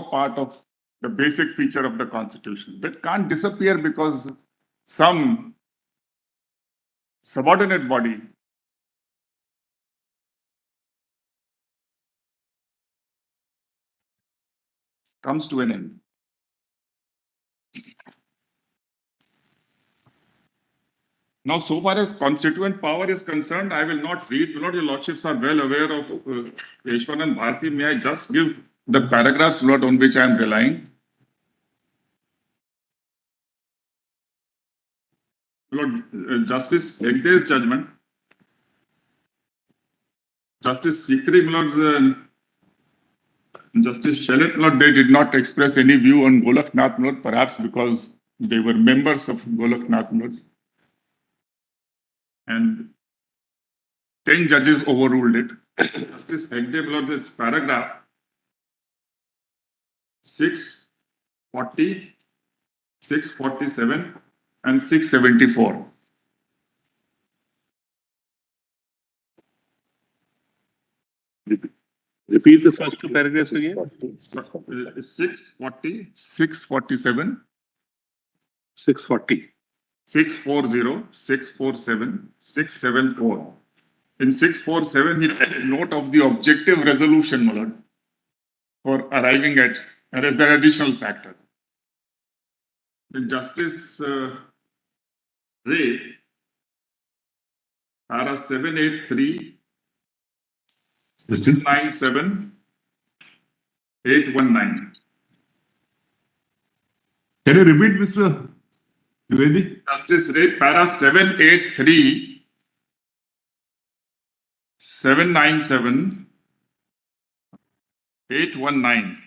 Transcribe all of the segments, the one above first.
part of the basic feature of the Constitution. That can't disappear because some subordinate body comes to an end. Now, so far as constituent power is concerned, I will not read. Your Lordships are well aware of Yeshwan and Bharti. May I just give the paragraphs on which I am relying? Lord, Justice Hegde's judgment, Justice Sikri, Lord, Justice Shelet, Lord, they did not express any view on Golaknath, Lord, perhaps because they were members of Golaknath, Lord. And 10 judges overruled it. Justice Hegde, Lord, this paragraph 640, 647, and 674. Repeat the first two paragraphs again. 640, 647, 640. 640, 647, 674. In 647, he takes note of the objective resolution, my lord, for arriving at, and as an additional factor. The Justice Ray, para 783, 697, 819. Can you repeat, Mr. Dwivedi? Justice Ray, para 783, 797, 819.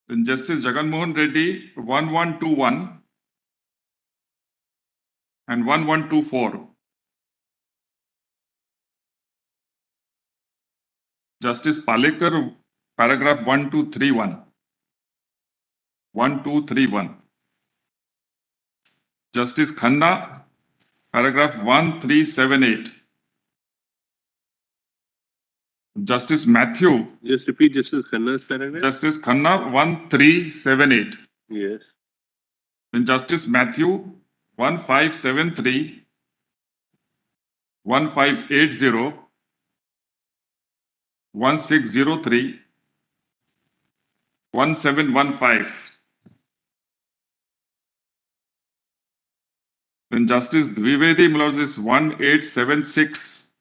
Then Justice Jagan Mohan Reddy, 1121 and 1124. Justice Palekar, paragraph 1231. 1231. Justice Khanna, paragraph 1378. Justice Matthew. Just repeat Justice Khanna's paragraph. Justice Khanna, 1378. Yes. Then Justice Matthew, 1573, 1580, 1603, 1715. Then Justice Dwivedi is 1876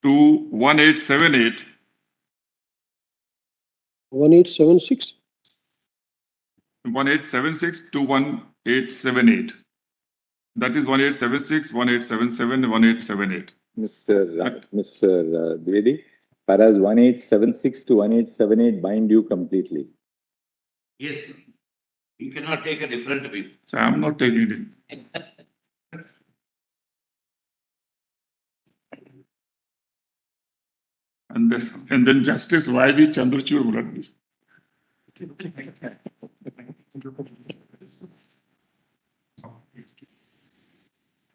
to 1878. 1876. 1876 to 1878. That is 1876, 1877, 1878. Mr. Dwivedi, paras 1876 to 1878 bind you completely. Yes, you cannot take a different view. So I am not taking it. And then Justice Y.V. Chandrachud.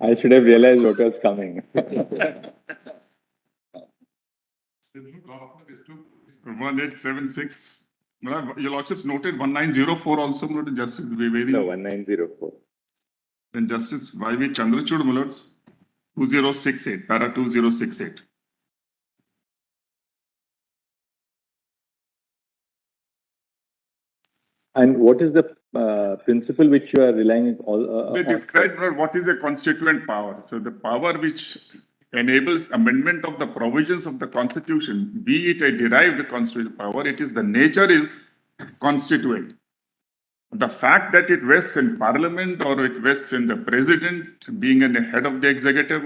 I should have realized what was coming. 1876. Your Lordships noted 1904 also, noted Justice Dwivedi. No, 1904. Then Justice Y.V. Chandrachud, my lords, 2068, para 2068. And what is the principle which you are relying on? They describe what is a constituent power. So the power which enables amendment of the provisions of the Constitution, be it a derived constitutional power, it is the nature is constituent. The fact that it vests in Parliament or it vests in the President being in the head of the executive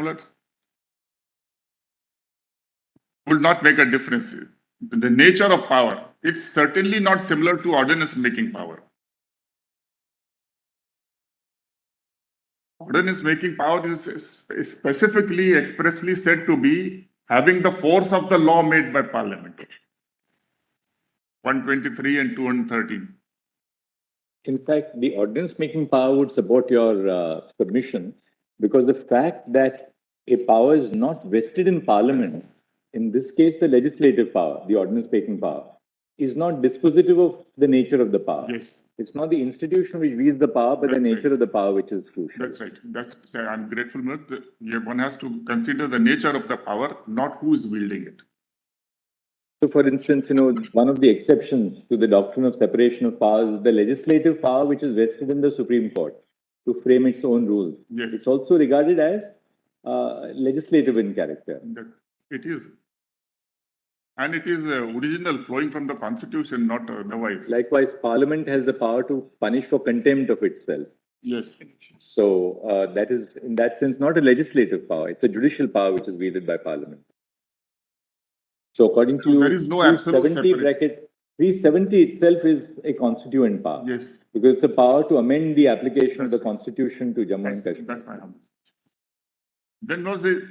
would not make a difference. The nature of power, it's certainly not similar to ordinance making power. Ordinance making power is specifically, expressly said to be having the force of the law made by Parliament. 123 and 213. In fact, the ordinance making power would support your submission, because the fact that a power is not vested in Parliament in this case, the legislative power, the ordinance making power, is not dispositive of the nature of the power. Yes, It's not the institution which wields the power, but the That's nature right. of the power which is crucial. that's right. I'm grateful, Manoj. One has to consider the nature of the power, not who is wielding it. So, for instance, one of the exceptions to the doctrine of separation of powers is the legislative power which is vested in the Supreme Court to frame its own rules. Yes. It's also regarded as legislative in character. That it is. And it is original, flowing from the constitution, not otherwise. Likewise, Parliament has the power to punish for contempt of itself. Yes. So that is, in that sense, not a legislative power. It's a judicial power which is wielded by Parliament. So according to you, there is no absolute 370 separation. bracket, 370 itself is a constituent power. Yes. Because it's a power to amend the application of the That's- Constitution to Jammu and Kashmir. That's my humble. Then was it,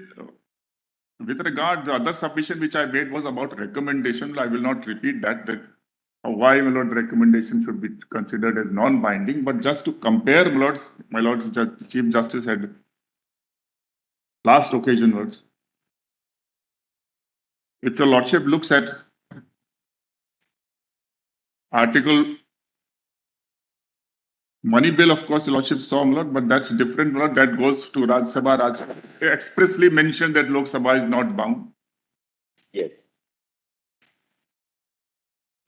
with regard, the other submission which I made was about recommendation. I will not repeat that why, my lord, recommendation should be considered as non-binding, but just to compare, my lords, Chief Justice had last occasion words. If your lordship looks at article money bill, of course, the lordship saw, my lord, but that's different, my lord. That goes to Rajya Sabha. Rajya Sabha expressly mentioned that Lok Sabha is not bound. Yes.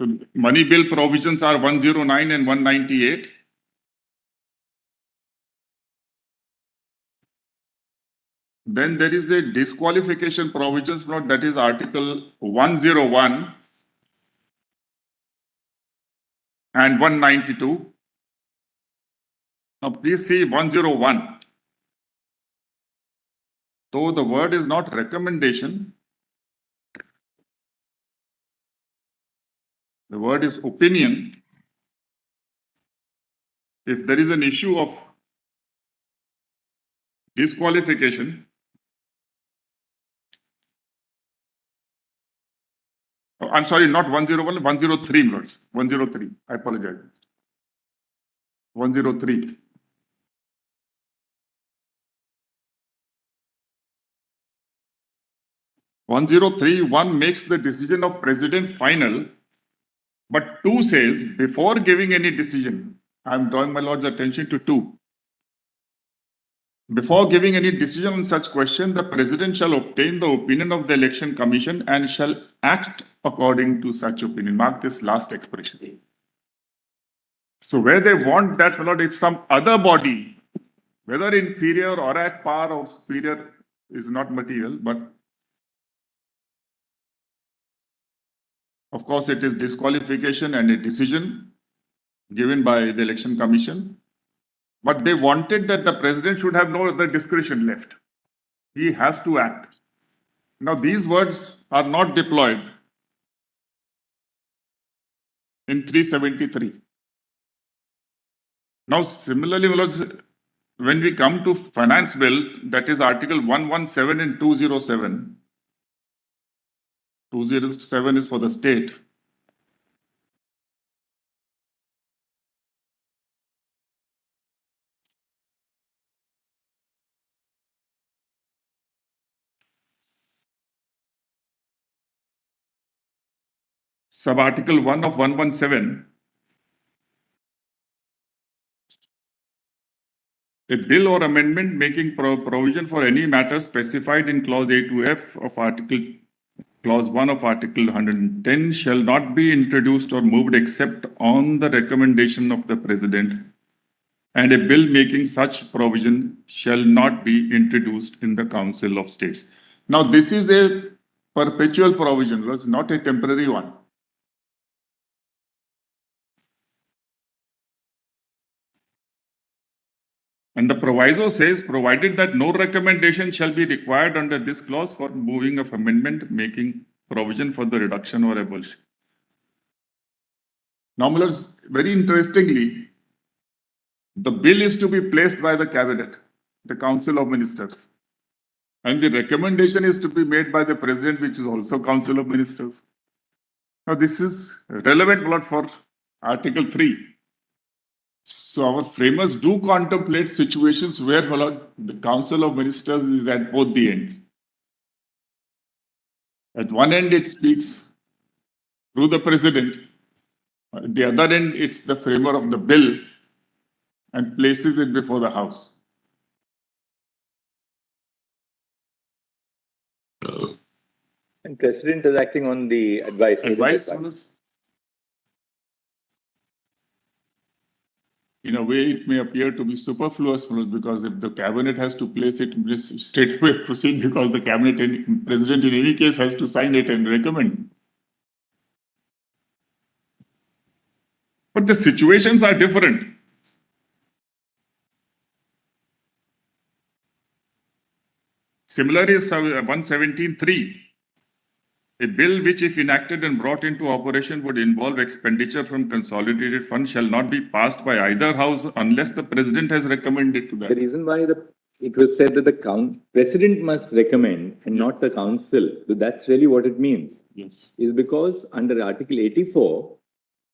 So money bill provisions are 109 and 198. Then there is a disqualification provisions, that is Article 101 and 192. Now please see 101. Though the word is not recommendation, the word is opinion. If there is an issue of disqualification, I'm sorry, not 101, 103, lords. 103. I apologize. 103. One makes the decision of president final, but 2 says before giving any decision, I'm drawing my lord's attention to 2. Before giving any decision on such question, the president shall obtain the opinion of the election commission and shall act according to such opinion. Mark this last expression. So where they want that, my lord, if some other body, whether inferior or at par or superior, is not material, but of course it is disqualification and a decision given by the election commission. But they wanted that the president should have no other discretion left. He has to act. Now, these words are not deployed in 373. Now, similarly, when we come to finance bill, that is Article 117 and 207. 207 is for the state. Sub-Article 1 of 117, a bill or amendment making provision for any matter specified in Clause A to F of Clause 1 of Article 110 shall not be introduced or moved except on the recommendation of the President, and a bill making such provision shall not be introduced in the Council of States. Now, this is a perpetual provision, it was not a temporary one. And the proviso says, provided that no recommendation shall be required under this clause for moving of amendment making provision for the reduction or abolition. Now, very interestingly, the bill is to be placed by the cabinet, the Council of Ministers. And the recommendation is to be made by the President, which is also Council of Ministers. Now, this is relevant for Article 3. So our framers do contemplate situations where the Council of Ministers is at both the ends. At one end, it speaks through the president. At the other end, it's the framer of the bill and places it before the House. And President is acting on the advice. Advice was, in a way, it may appear to be superfluous because if the cabinet has to place it, straight away proceed because the cabinet and president in any case has to sign it and recommend. But the situations are different. Similar is 117(3). A bill which, if enacted and brought into operation, would involve expenditure from consolidated funds shall not be passed by either house unless the president has recommended to The that. reason why it was said that the president must recommend and not the council, so that's really what it means, Yes. is because under Article 84,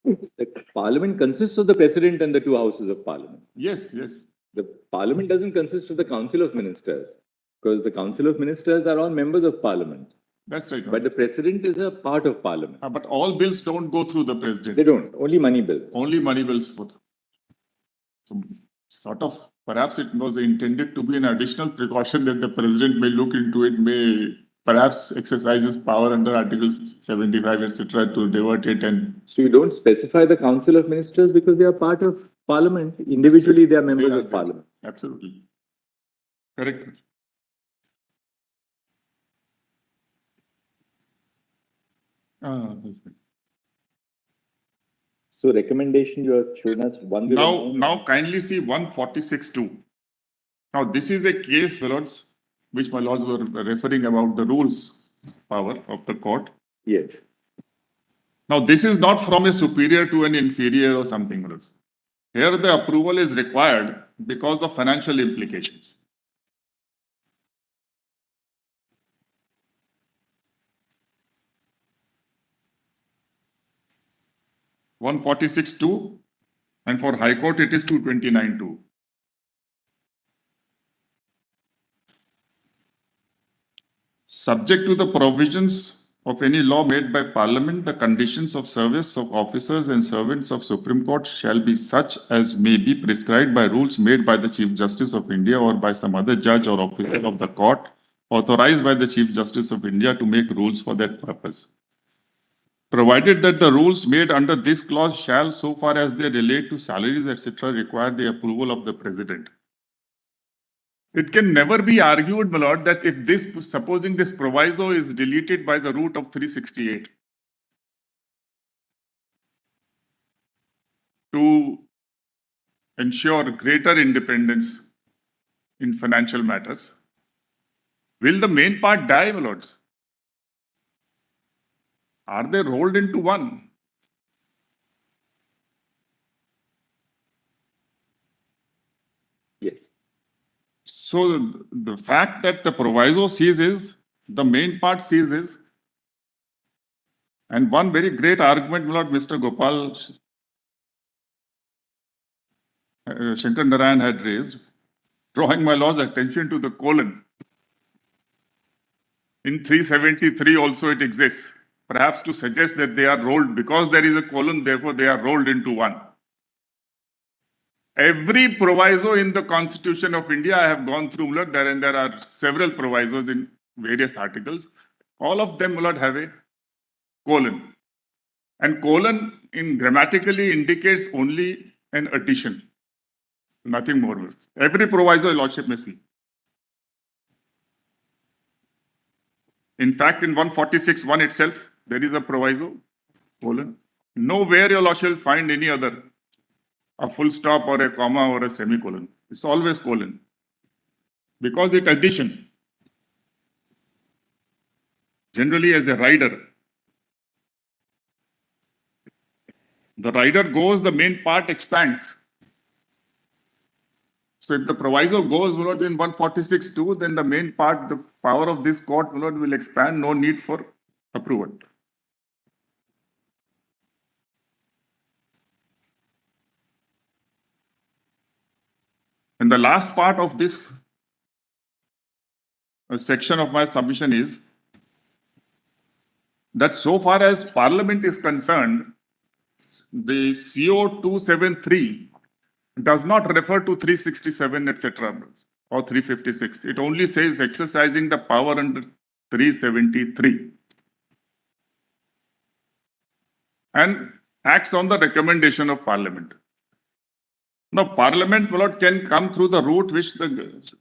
the parliament consists of the president and the two houses of parliament. Yes, yes. The parliament doesn't consist of the council of ministers because the council of ministers are all members of parliament. That's right. But the president is a part of parliament. But all bills don't go through the president. They don't, only money bills. Only money bills go through. So, sort of, perhaps it was intended to be an additional precaution that the president may look into it, may perhaps exercise his power under Article 75, etc., to divert it. And So you don't specify the council of ministers because they are part of parliament. Individually, they are members of parliament. Absolutely. Correct. That's right. So recommendation you have shown us one. Now kindly see 146(2). Now this is a case, my lords, which my lords were referring about the rules power of the court. Yes. Now this is not from a superior to an inferior or something else. Here the approval is required because of financial implications. (146)(2), and for High Court it is 229(2). Subject to the provisions of any law made by Parliament, the conditions of service of officers and servants of Supreme Court shall be such as may be prescribed by rules made by the Chief Justice of India or by some other judge or officer of the court authorized by the Chief Justice of India to make rules for that purpose. Provided that the rules made under this clause shall, so far as they relate to salaries, etc., require the approval of the President. It can never be argued, my lord, that if this, supposing this proviso is deleted by the root of 368 to ensure greater independence in financial matters, will the main part die, my lords? Are they rolled into one? Yes. So the fact that the proviso ceases, the main part ceases, and one very great argument, my lord, Mr. Gopal Shankar Narayan had raised, drawing my lord's attention to the colon. In 373 also it exists, perhaps to suggest that they are rolled, because there is a colon, therefore they are rolled into one. Every proviso in the Constitution of India, I have gone through, Lord, and there are several provisos in various articles. All of them, Lord, have a colon. And colon in grammatically indicates only an addition, nothing more. Every proviso, Lordship may see. In fact, in 146(1) itself, there is a proviso, colon. Nowhere your Lordship will find any other, a full stop or a comma or a semicolon. It's always colon. Because it's addition. Generally as a rider. The rider goes, the main part expands. So if the proviso goes, Lord, in 146(2), then the main part, the power of this court, Lord, will expand, no need for approval. And the last part of this section of my submission is that so far as Parliament is concerned, the CO 273 does not refer to 367, etc., or 356. It only says exercising the power under 373 and acts on the recommendation of Parliament. Now, Parliament, my lord, can come through the route which the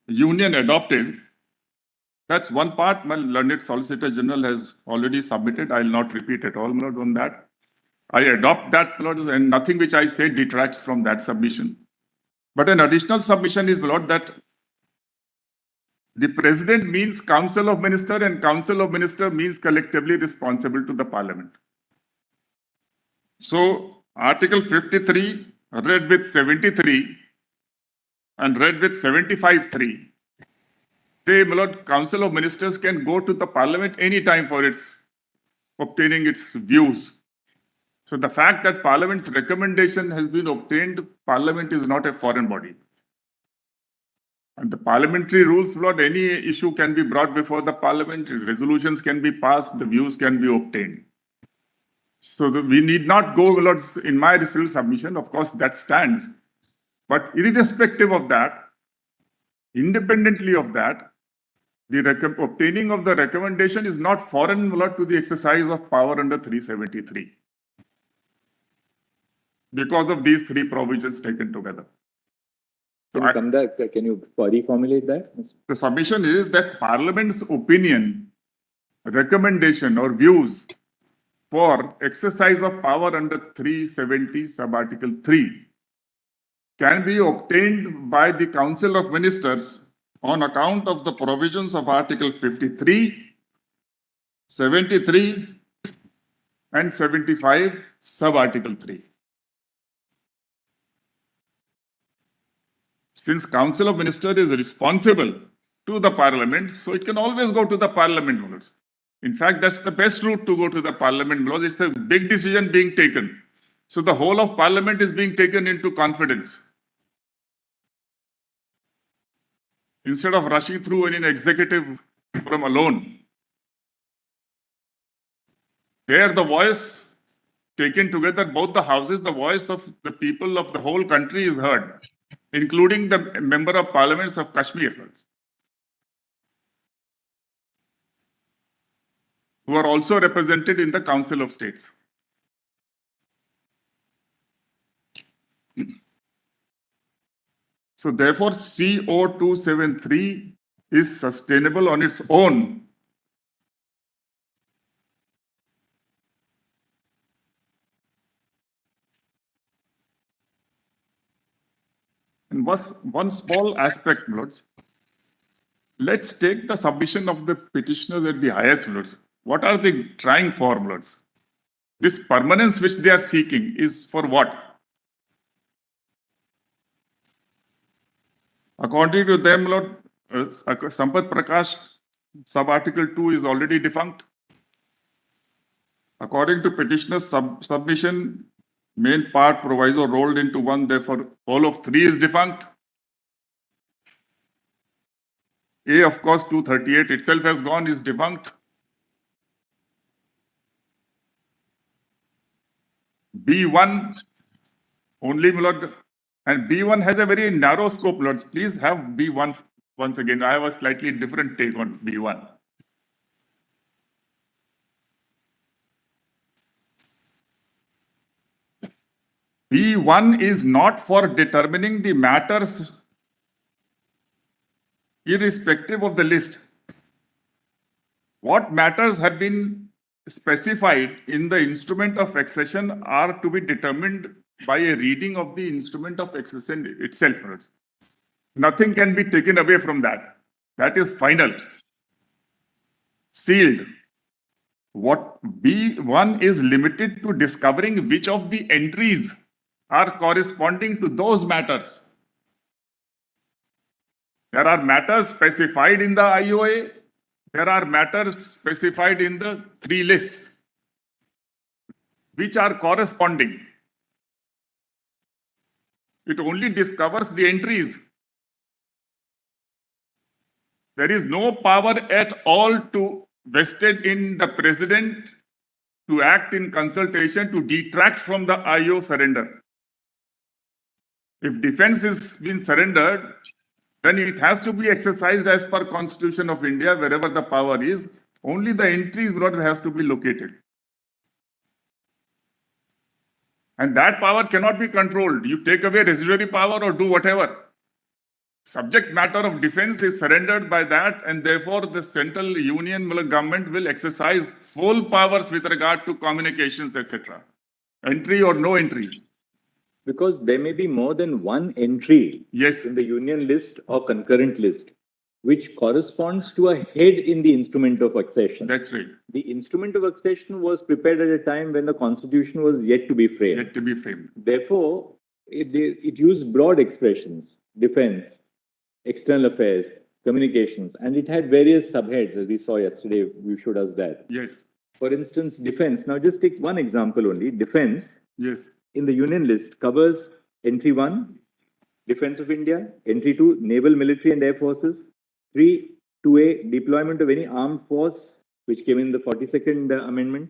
Union adopted. That's one part. My learned Solicitor General has already submitted. I will not repeat at all, my lord, on that. I adopt that, my lord, and nothing which I say detracts from that submission. But an additional submission is, my lord, that the President means Council of Minister, and Council of Minister means collectively responsible to the Parliament. So, Article 53 read with 73 and read with 75(3). They, my lord, Council of Ministers can go to the Parliament any time for its obtaining its views. So the fact that Parliament's recommendation has been obtained, Parliament is not a foreign body. And the parliamentary rules, my lord, any issue can be brought before the Parliament, resolutions can be passed, the views can be obtained. So we need not go, my lord, in my respectful submission, of course, that stands. But irrespective of that, independently of that, the obtaining of the recommendation is not foreign, my lord, to the exercise of power under 373. Because of these three provisions taken together. So Can you come back? Can you reformulate that? the submission is that Parliament's opinion, recommendation or views for exercise of power under 370 sub-article 3 can be obtained by the Council of Ministers on account of the provisions of Article 53, 73 and 75 sub-article 3. Since Council of Ministers is responsible to the Parliament, so it can always go to the Parliament. In fact, that's the best route to go to the Parliament because it's a big decision being taken. So the whole of Parliament is being taken into confidence. Instead of rushing through in an executive forum alone, there the voice taken together, both the houses, the voice of the people of the whole country is heard, including the member of parliaments of Kashmir, who are also represented in the Council of States. So therefore, CO 273 is sustainable on its own. And one small aspect, Lords. Let's take the submission of the petitioners at the highest, Lords. What are they trying for, Lords? This permanence which they are seeking is for what? According to them, Lord, Sampath Prakash, sub-article 2 is already defunct. According to petitioner's submission, main part proviso rolled into one, therefore all of 3 is defunct. A, of course, 238 itself has gone, is defunct. B1, only, Lord, and B1 has a very narrow scope, Lords. Please have B1 once again. I have a slightly different take on B1. B1 is not for determining the matters irrespective of the list. What matters have been specified in the instrument of accession are to be determined by a reading of the instrument of accession itself. Nothing can be taken away from that. That is final, sealed. What B1 is limited to discovering which of the entries are corresponding to those matters. There are matters specified in the IOA. There are matters specified in the 3 lists, which are corresponding. It only discovers the entries. There is no power at all to vested in the president to act in consultation to detract from the IO surrender. If defense is been surrendered, then it has to be exercised as per Constitution of India, wherever the power is. Only the entries brought has to be located. And that power cannot be controlled. You take away residuary power or do whatever. Subject matter of defense is surrendered by that, and therefore the central union government will exercise full powers with regard to communications, etc. Entry or no entry. Because there may be more than one entry Yes. in the union list or concurrent list, which corresponds to a head in the instrument of accession. That's right. The instrument of accession was prepared at a time when the constitution was yet to be framed. Yet to be framed. Therefore, it used broad expressions: defense, external affairs, communications, and it had various subheads, as we saw yesterday. You showed us that. Yes. For instance, defense. Now, just take one example only. Defense Yes. in the union list covers entry 1, defense of India; entry 2, naval, military, and air forces; 3, 2A, deployment of any armed force, which came in the 42nd Amendment;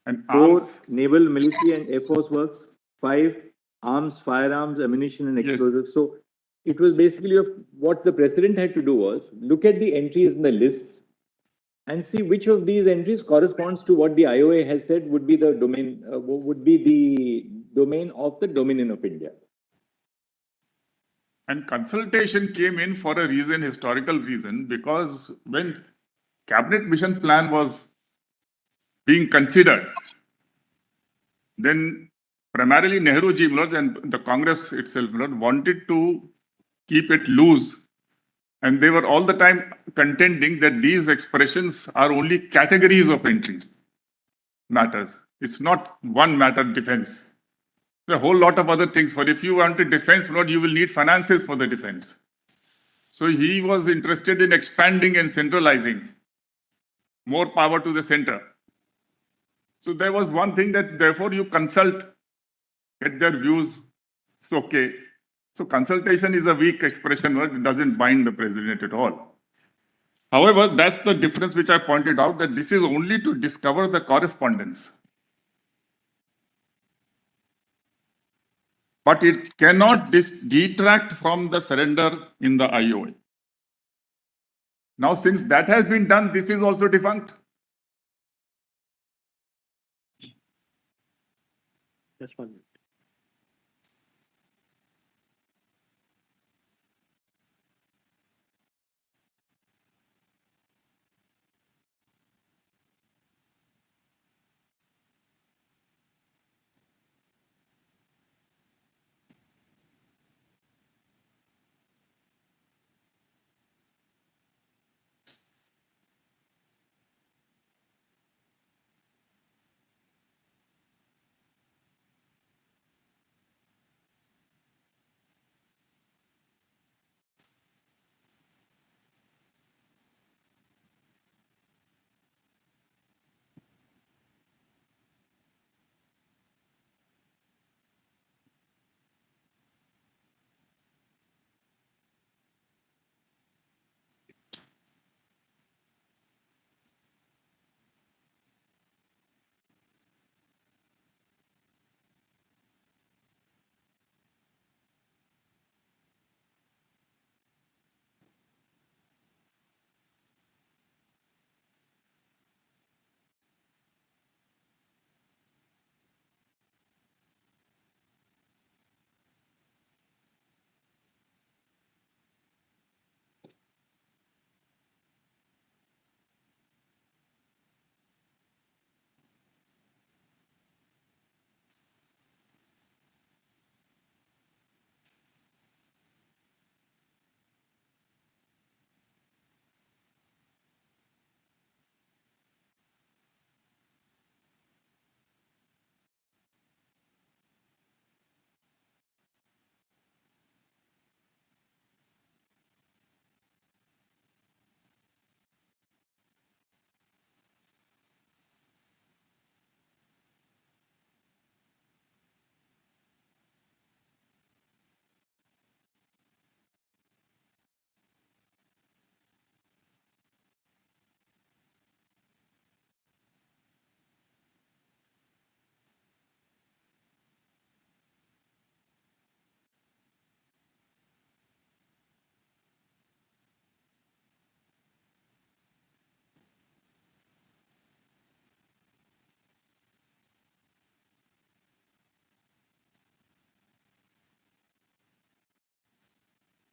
And 4, arms. naval, military, and air force works; 5, arms, firearms, ammunition, and Yes. explosives. So it was basically what the president had to do was look at the entries in the lists and see which of these entries corresponds to what the IOA has said would be the domain of the Dominion of India. And consultation came in for a reason, historical reason, because when cabinet mission plan was being considered, then primarily Nehru ji and the Congress itself wanted to keep it loose. And they were all the time contending that these expressions are only categories of entries, matters. It's not one matter, defense. There's a whole lot of other things. For if you want a defense, you will need finances for the defense. So he was interested in expanding and centralizing. More power to the center. So there was one thing that therefore you consult, get their views. It's okay. So consultation is a weak expression, it doesn't bind the president at all. However, that's the difference which I pointed out, that this is only to discover the correspondence. But it cannot detract from the surrender in the IOA. Now, since that has been done, this is also defunct. Just 1 minute.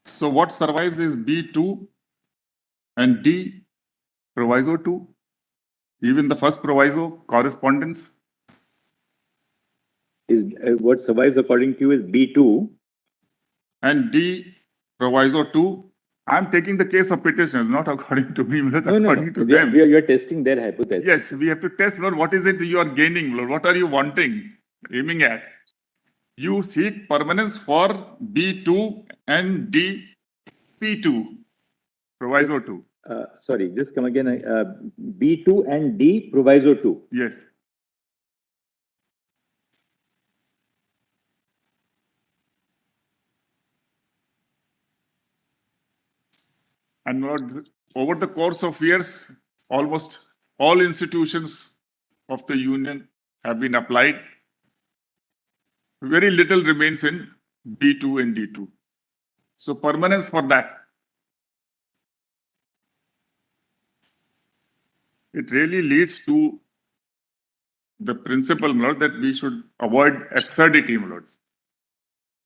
So what survives is B2 and D, proviso 2. Even the first proviso, correspondence. Is what survives according to you is B2. And D, proviso 2. I'm taking the case of petitioners, not according to me, but No, according to We are, them. we are testing their hypothesis. Yes, we have to test, Lord, what is it you are gaining, Lord? What are you wanting, aiming at? You seek permanence for B2 and D, P2, proviso 2. Sorry, just come again. B2 and D, proviso 2. Yes. And Lord, over the course of years, almost all institutions of the union have been applied. Very little remains in B2 and D2. So permanence for that. It really leads to the principle, Lord, that we should avoid absurdity, Lord.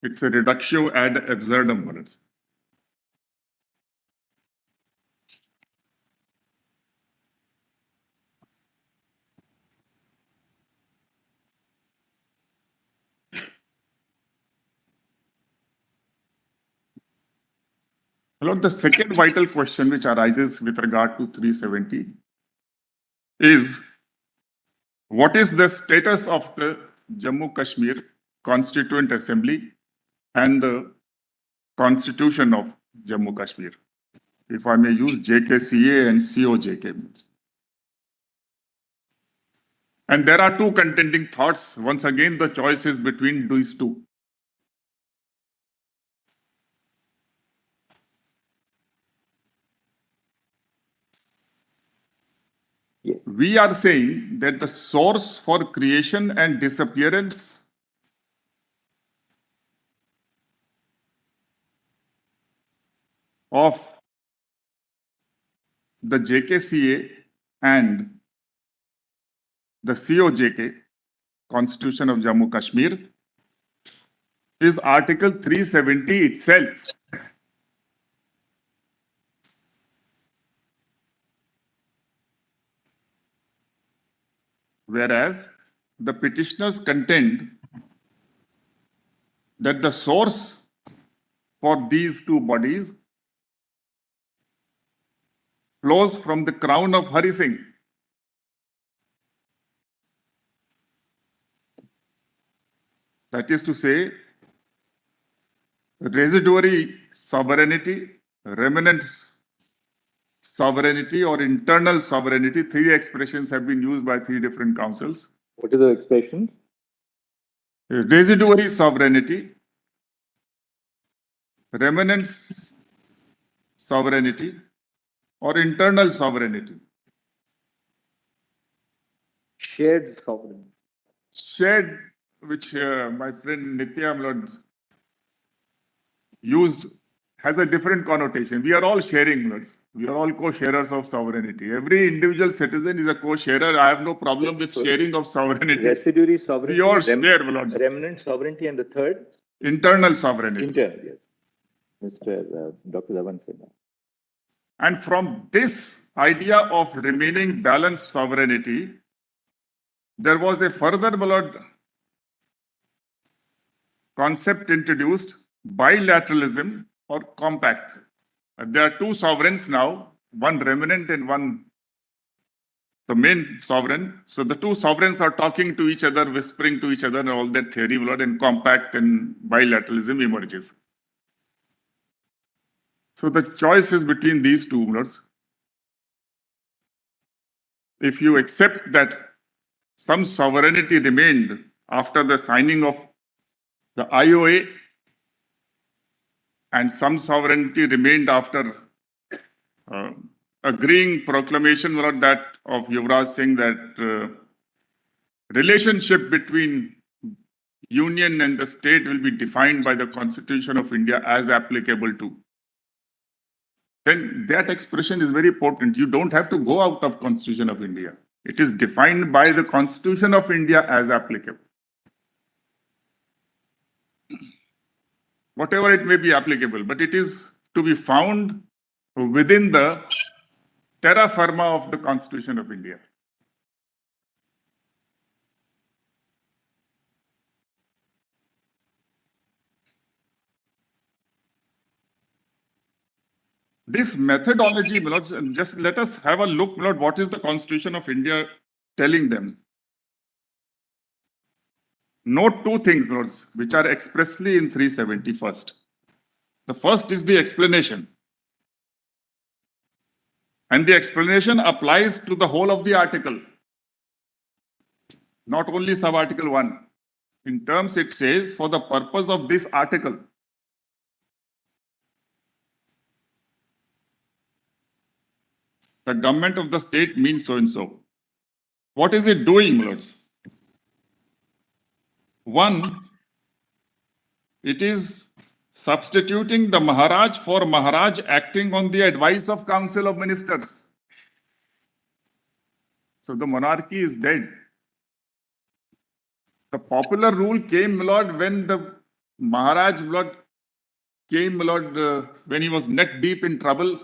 It's a reductio ad absurdum, Lord. Lord, the second vital question which arises with regard to 370 is, what is the status of the Jammu Kashmir Constituent Assembly and the Constitution of Jammu Kashmir? If I may use JKCA and COJK. And there are two contending thoughts. Once again, the choice is between these two. Yes. We are saying that the source for creation and disappearance of the JKCA and the COJK, Constitution of Jammu Kashmir, is Article 370 itself. Whereas the petitioners contend that the source for these two bodies flows from the crown of Hari Singh. That is to say, residuary sovereignty, remnant sovereignty, or internal sovereignty. Three expressions have been used by three different councils. What are the expressions? Residuary sovereignty, remnant sovereignty, or internal sovereignty. Shared sovereignty. Shared, which my friend Nitya Lord used, has a different connotation. We are all sharing, Lord. We are all co-sharers of sovereignty. Every individual citizen is a co-sharer. I have no problem with sharing of sovereignty. Residuary sovereignty. We all share, Lord. Remnant sovereignty, and the third? Internal sovereignty. Internal, yes. Mr. Dr. Dhawan said that. And from this idea of remaining balanced sovereignty, there was a further, Lord, concept introduced, bilateralism or compact. There are two sovereigns now, one remnant and one the main sovereign. So the two sovereigns are talking to each other, whispering to each other, and all that theory, Lord, and compact and bilateralism emerges. So the choice is between these two, Lords. If you accept that some sovereignty remained after the signing of the IOA, and some sovereignty remained after agreeing proclamation, Lord, that of Yuvraj Singh, that relationship between union and the state will be defined by the Constitution of India as applicable to. Then that expression is very important. You don't have to go out of Constitution of India. It is defined by the Constitution of India as applicable. whatever it may be applicable, but it is to be found within the terra firma of the Constitution of India. This methodology, my lords, just let us have a look, my lord, what is the Constitution of India telling them? Note two things, my lords, which are expressly in 370 first. The first is the explanation. And the explanation applies to the whole of the article, not only sub-article 1. In terms, it says, for the purpose of this article, the government of the state means so and so. What is it doing, my lords? One, it is substituting the Maharaj for Maharaj acting on the advice of Council of Ministers. So the monarchy is dead. The popular rule came, my lord, when the Maharaj, my lord, came, my lord, when he was neck deep in trouble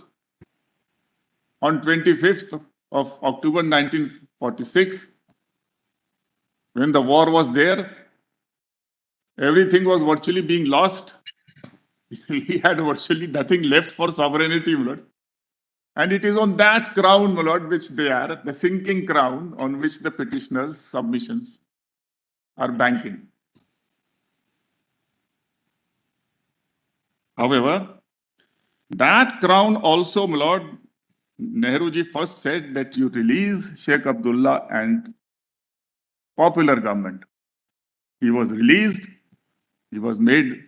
on 25th of October 1946, when the war was there, everything was virtually being lost. He had virtually nothing left for sovereignty, my lord. And it is on that crown, my lord, which they are, the sinking crown on which the petitioners' submissions are banking. However, that crown also, my lord, Nehruji first said that you release Sheikh Abdullah and popular government. He was released, he was made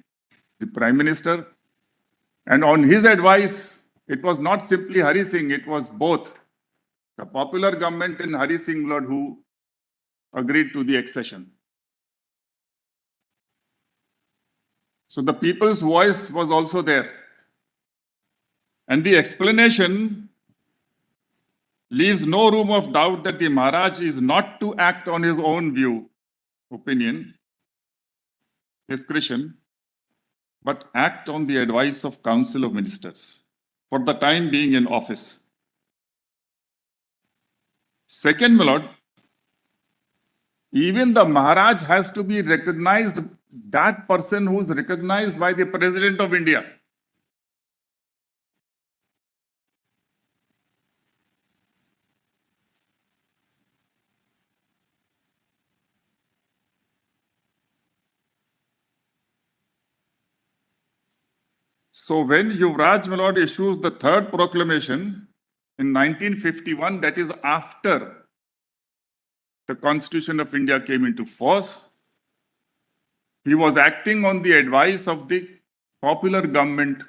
the Prime Minister, and on his advice, it was not simply Hari Singh, it was both the popular government and Hari Singh, Lord, who agreed to the accession. So the people's voice was also there. And the explanation leaves no room of doubt that the Maharaj is not to act on his own view, opinion, discretion, but act on the advice of Council of Ministers for the time being in office. Second, my lord, even the Maharaj has to be recognized, that person who is recognized by the President of India. So when Yuvraj, my lord, issues the third proclamation in 1951, that is after the Constitution of India came into force, he was acting on the advice of the popular government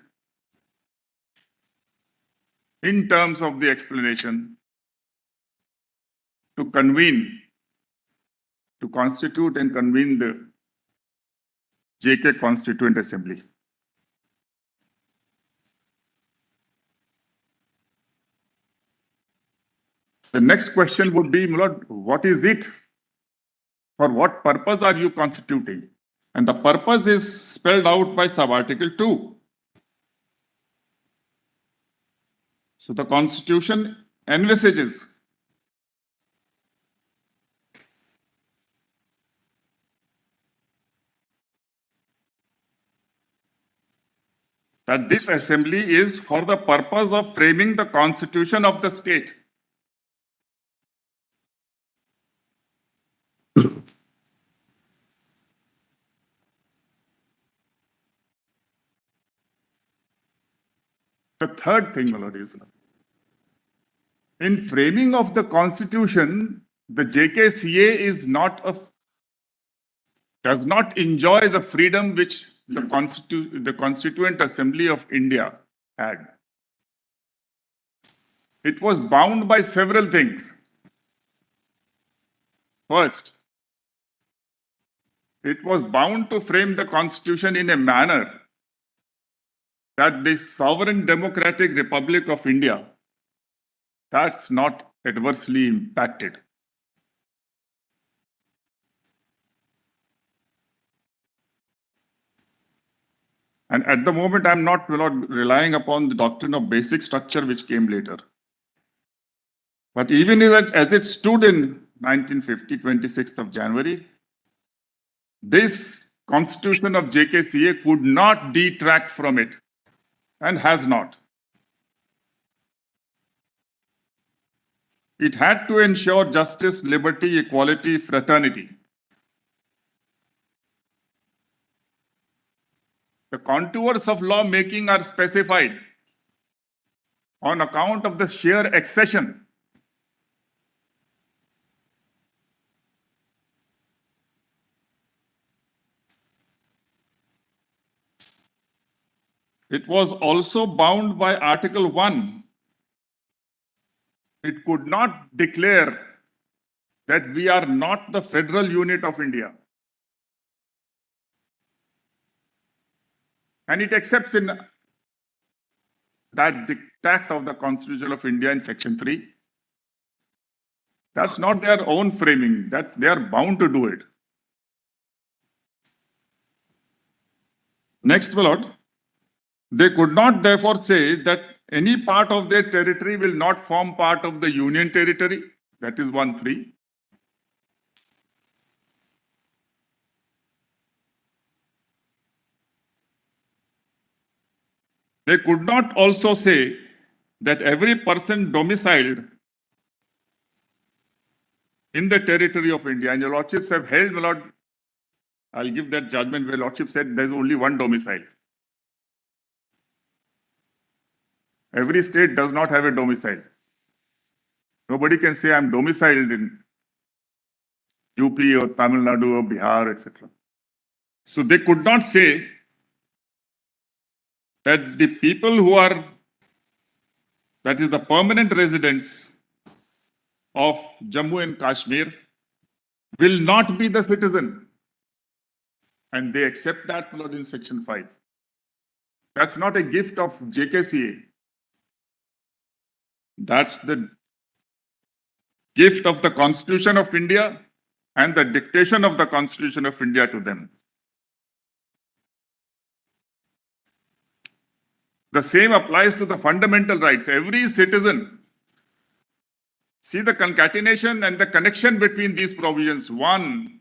in terms of the explanation to convene, to constitute and convene the JK Constituent Assembly. The next question would be, my lord, what is it? For what purpose are you constituting? And the purpose is spelled out by sub-article 2. So the Constitution envisages that this assembly is for the purpose of framing the constitution of the state. The third thing, my lord, is in framing of the constitution, the JKCA is does not enjoy the freedom which the Constituent Assembly of India had. It was bound by several things. First, it was bound to frame the constitution in a manner that the sovereign democratic Republic of India, that's not adversely impacted. And at the moment, I'm not relying upon the doctrine of basic structure which came later. But even as it stood in 1950, 26th of January, this constitution of JKCA could not detract from it and has not. It had to ensure justice, liberty, equality, fraternity. The contours of lawmaking are specified on account of the sheer accession. It was also bound by Article 1. It could not declare that we are not the federal unit of India. And it accepts in that dictat of the Constitution of India in Section 3. That's not their own framing. They are bound to do it. Next, my lord. They could not therefore say that any part of their territory will not form part of the union territory. That is 1(3). They could not also say that every person domiciled in the territory of India, and your lordships have held, my lord, I'll give that judgment where lordship said there's only one domicile. Every state does not have a domicile. Nobody can say I'm domiciled in UP or Tamil Nadu or Bihar, etc. So they could not say that the people who are, that is the permanent residents of Jammu and Kashmir, will not be the citizen. And they accept that, my lord, in Section 5. That's not a gift of JKCA. That's the gift of the Constitution of India and the dictation of the Constitution of India to them. The same applies to the fundamental rights. Every citizen, see the concatenation and the connection between these provisions. 1,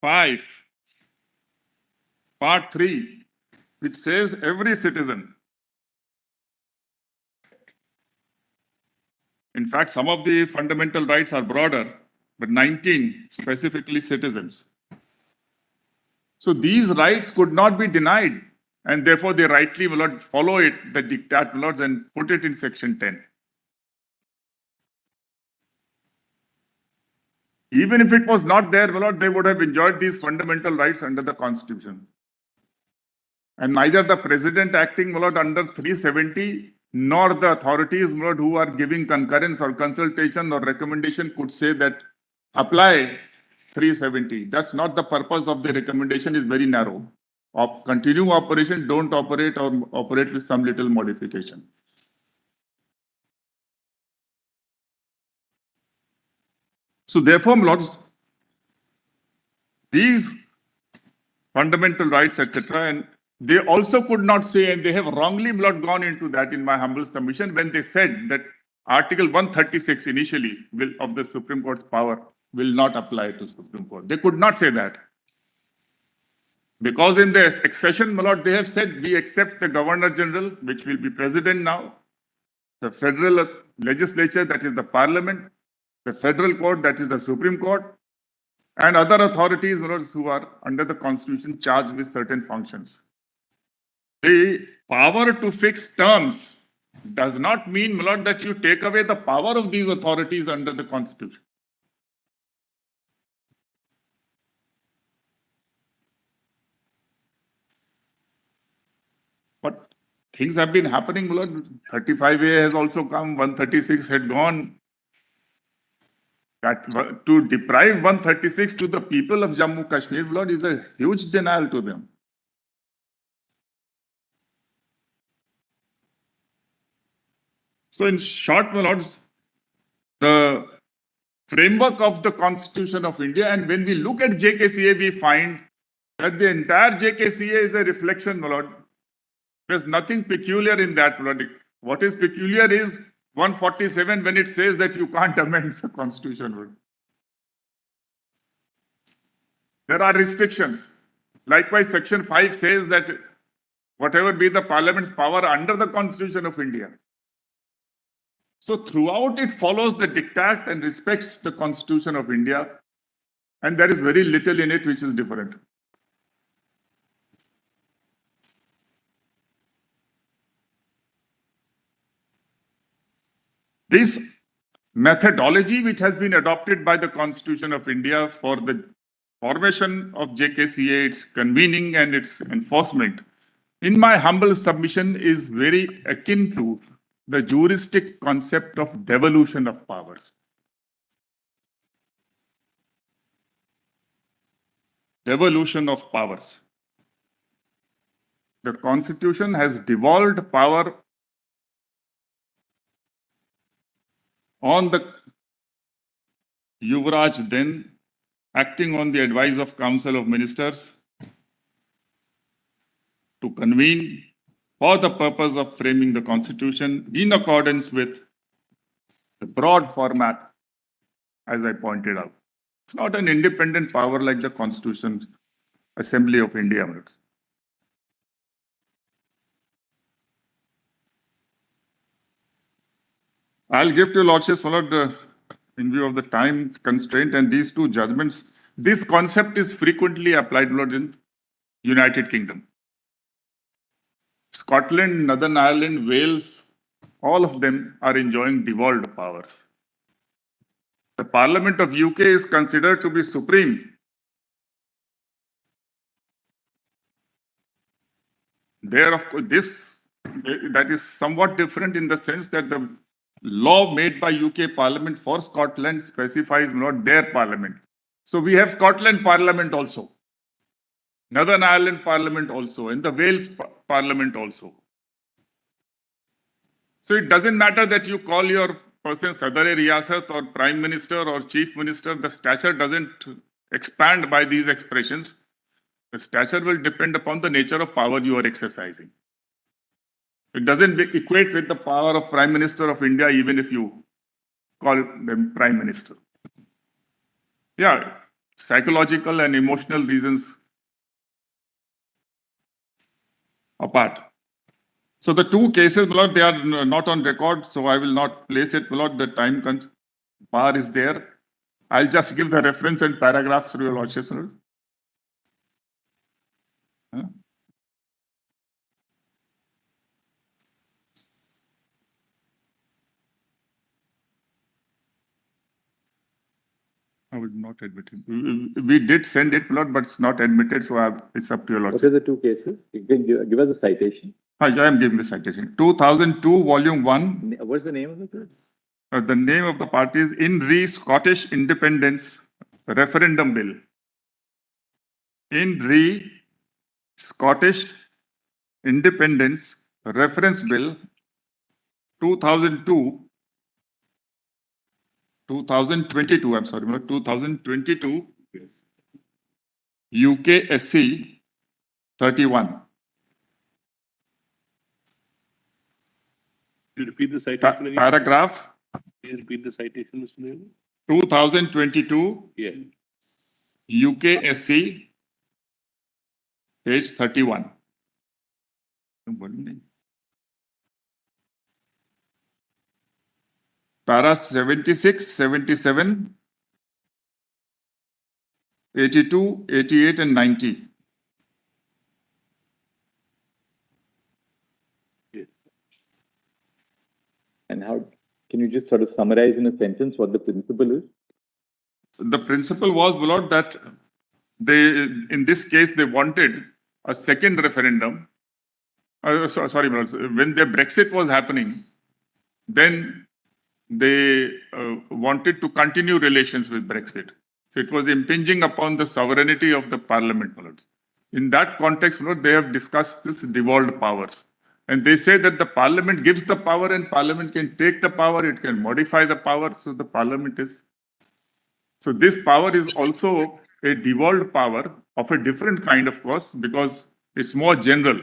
5, Part 3, which says every citizen. In fact, some of the fundamental rights are broader, but 19 specifically citizens. So these rights could not be denied, and therefore they rightly will not follow it, the diktat will not, and put it in Section 10. Even if it was not there, my lord, they would have enjoyed these fundamental rights under the Constitution. And neither the president acting, my lord, under 370, nor the authorities, my lord, who are giving concurrence or consultation or recommendation could say that apply 370. That's not the purpose of the recommendation, is very narrow. Continue operation, don't operate, or operate with some little modification. So therefore, my lords, these fundamental rights, etc., and they also could not say, and they have wrongly not gone into that in my humble submission, when they said that Article 136 initially of the Supreme Court's power will not apply to Supreme Court. They could not say that. Because in the accession, my lord, they have said we accept the Governor General, which will be President now, the federal legislature, that is the Parliament, the federal court, that is the Supreme Court, and other authorities, my lords, who are under the Constitution charged with certain functions. The power to fix terms does not mean, my lord, that you take away the power of these authorities under the Constitution. But things have been happening, my lord. 35A has also come, 136 had gone. That to deprive 136 to the people of Jammu Kashmir, my lord, is a huge denial to them. So in short, my lords, the framework of the Constitution of India, and when we look at JKCA, we find That the entire JKCA is a reflection, my lord. There's nothing peculiar in that, my lord. What is peculiar is 147 when it says that you can't amend the constitution. My lord. There are restrictions. Likewise, section 5 says that whatever be the parliament's power under the constitution of India. So throughout it follows the diktat and respects the constitution of India. And there is very little in it which is different. This methodology which has been adopted by the Constitution of India for the formation of JKCA, its convening and its enforcement, in my humble submission, is very akin to the juristic concept of devolution of powers. Devolution of powers. The Constitution has devolved power on the Yuvraj, then acting on the advice of Council of Ministers, to convene for the purpose of framing the Constitution in accordance with the broad format, as I pointed out. It's not an independent power like the Constitution Assembly of India. I'll give to your lordships, in view of the time constraint and these two judgments. This concept is frequently applied, Lord, in United Kingdom. Scotland, Northern Ireland, Wales, all of them are enjoying devolved powers. The Parliament of UK is considered to be supreme. There, of course, that is somewhat different in the sense that the law made by UK Parliament for Scotland specifies not their Parliament. So we have Scotland Parliament also, Northern Ireland Parliament also, and the Wales Parliament also. So it doesn't matter that you call your person Sadar-e-Riyasat or Prime Minister or Chief Minister, the stature doesn't expand by these expressions. The stature will depend upon the nature of power you are exercising. It doesn't equate with the power of Prime Minister of India, even if you call them Prime Minister. Yeah, psychological and emotional reasons apart. So the two cases, Lord, they are not on record, so I will not place it, Lord. The time bar is there. I'll just give the reference and paragraphs through your lordship, Lord. Huh? I would not admit it. We did send it, Lord, but it's not admitted, so it's up to your What lordship. are the two cases? You can give us a citation. I am giving the citation. 2002, Volume 1. What's the name of it? The name of the party is In Re Scottish Independence Referendum Bill. In Re Scottish Independence Reference Bill 2022, I'm sorry, 2022, yes. UK SC 31. You repeat the citation again? Paragraph Can you repeat the citation, Mr. Nehru? 2022 Yeah. UK SC page 31. Para 76, 77, 82, 88 and 90. And how can you just sort of summarize in a sentence what the principle is? The principle was, Lord, that in this case, they wanted a second referendum. Sorry, Lord, when the Brexit was happening, then they wanted to continue relations with Brexit. So it was impinging upon the sovereignty of the Parliament, Lord. In that context, Lord, they have discussed this devolved powers. And they say that the Parliament gives the power and Parliament can take the power, it can modify the power, so the Parliament is. So this power is also a devolved power of a different kind, of course, because it's more general.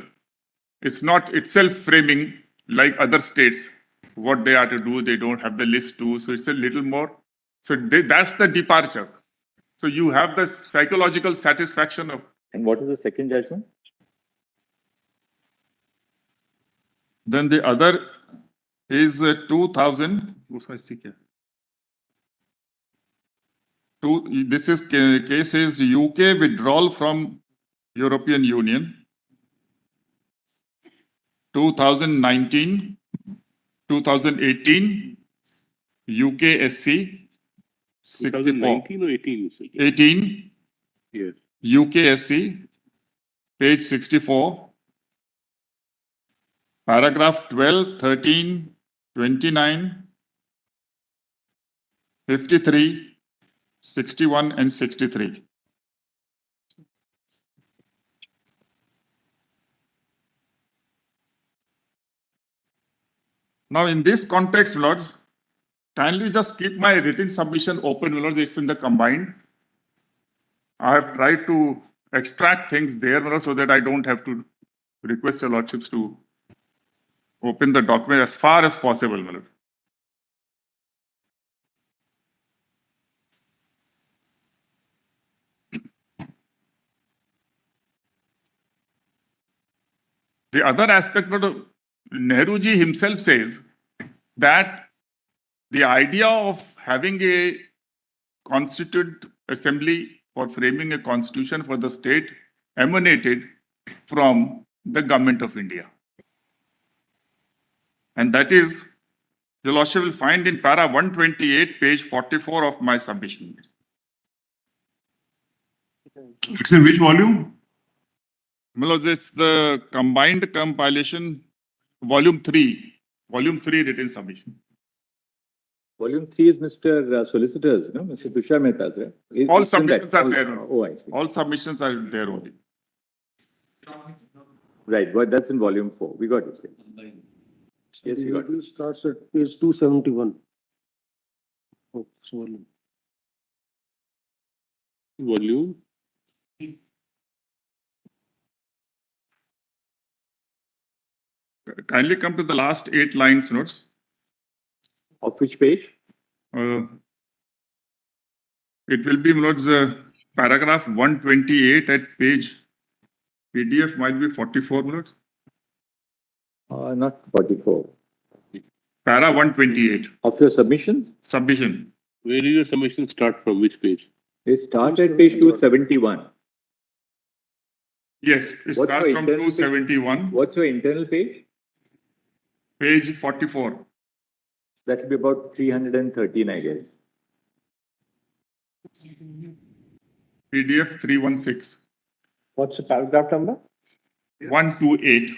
It's not itself framing like other states what they are to do. They don't have the list too, so it's a little more. So that's the departure. So you have the psychological satisfaction of. And what is the second judgment? Then the other is 2000. This is case is UK withdrawal from European Union. 2019, 2018, UK SC. 2019 or 18, you said? 18, Yes. UK SC, page 64. Paragraph 12, 13, 29, 53, 61 and 63. Now in this context, Lords, kindly just keep my written submission open, Lords, it's in the combined. I have tried to extract things there, Lords, so that I don't have to request your Lordships to open the document as far as possible, Lord. The other aspect, Lord, Nehruji himself says that the idea of having a constituent assembly for framing a constitution for the state emanated from the government of India. And that is, your Lordship will find in para 128, page 44 of my submission. It's in which volume? Well, this is the combined compilation, volume 3 written submission. Volume 3 is Mr. Solicitor's, no? Mr. Tushar Mehta's, right? All It's in that. submissions are there. Oh, I see. All submissions are there only. Right, but that's in volume 4. We got it. Yes, we got it. It starts at page 271. Oh, sorry. Volume. Kindly come to the last 8 lines, notes. Of which page? It will be, notes, paragraph 128 at page, PDF might be 44, notes. Not 44. Para 128, Of your submissions? submission. Where do your submission start from? Which page? They start at page 271. Yes, it What's starts your from internal page? 271, What's your internal page? page 44. That will be about 313, I guess. PDF 316, What's the paragraph number? 128.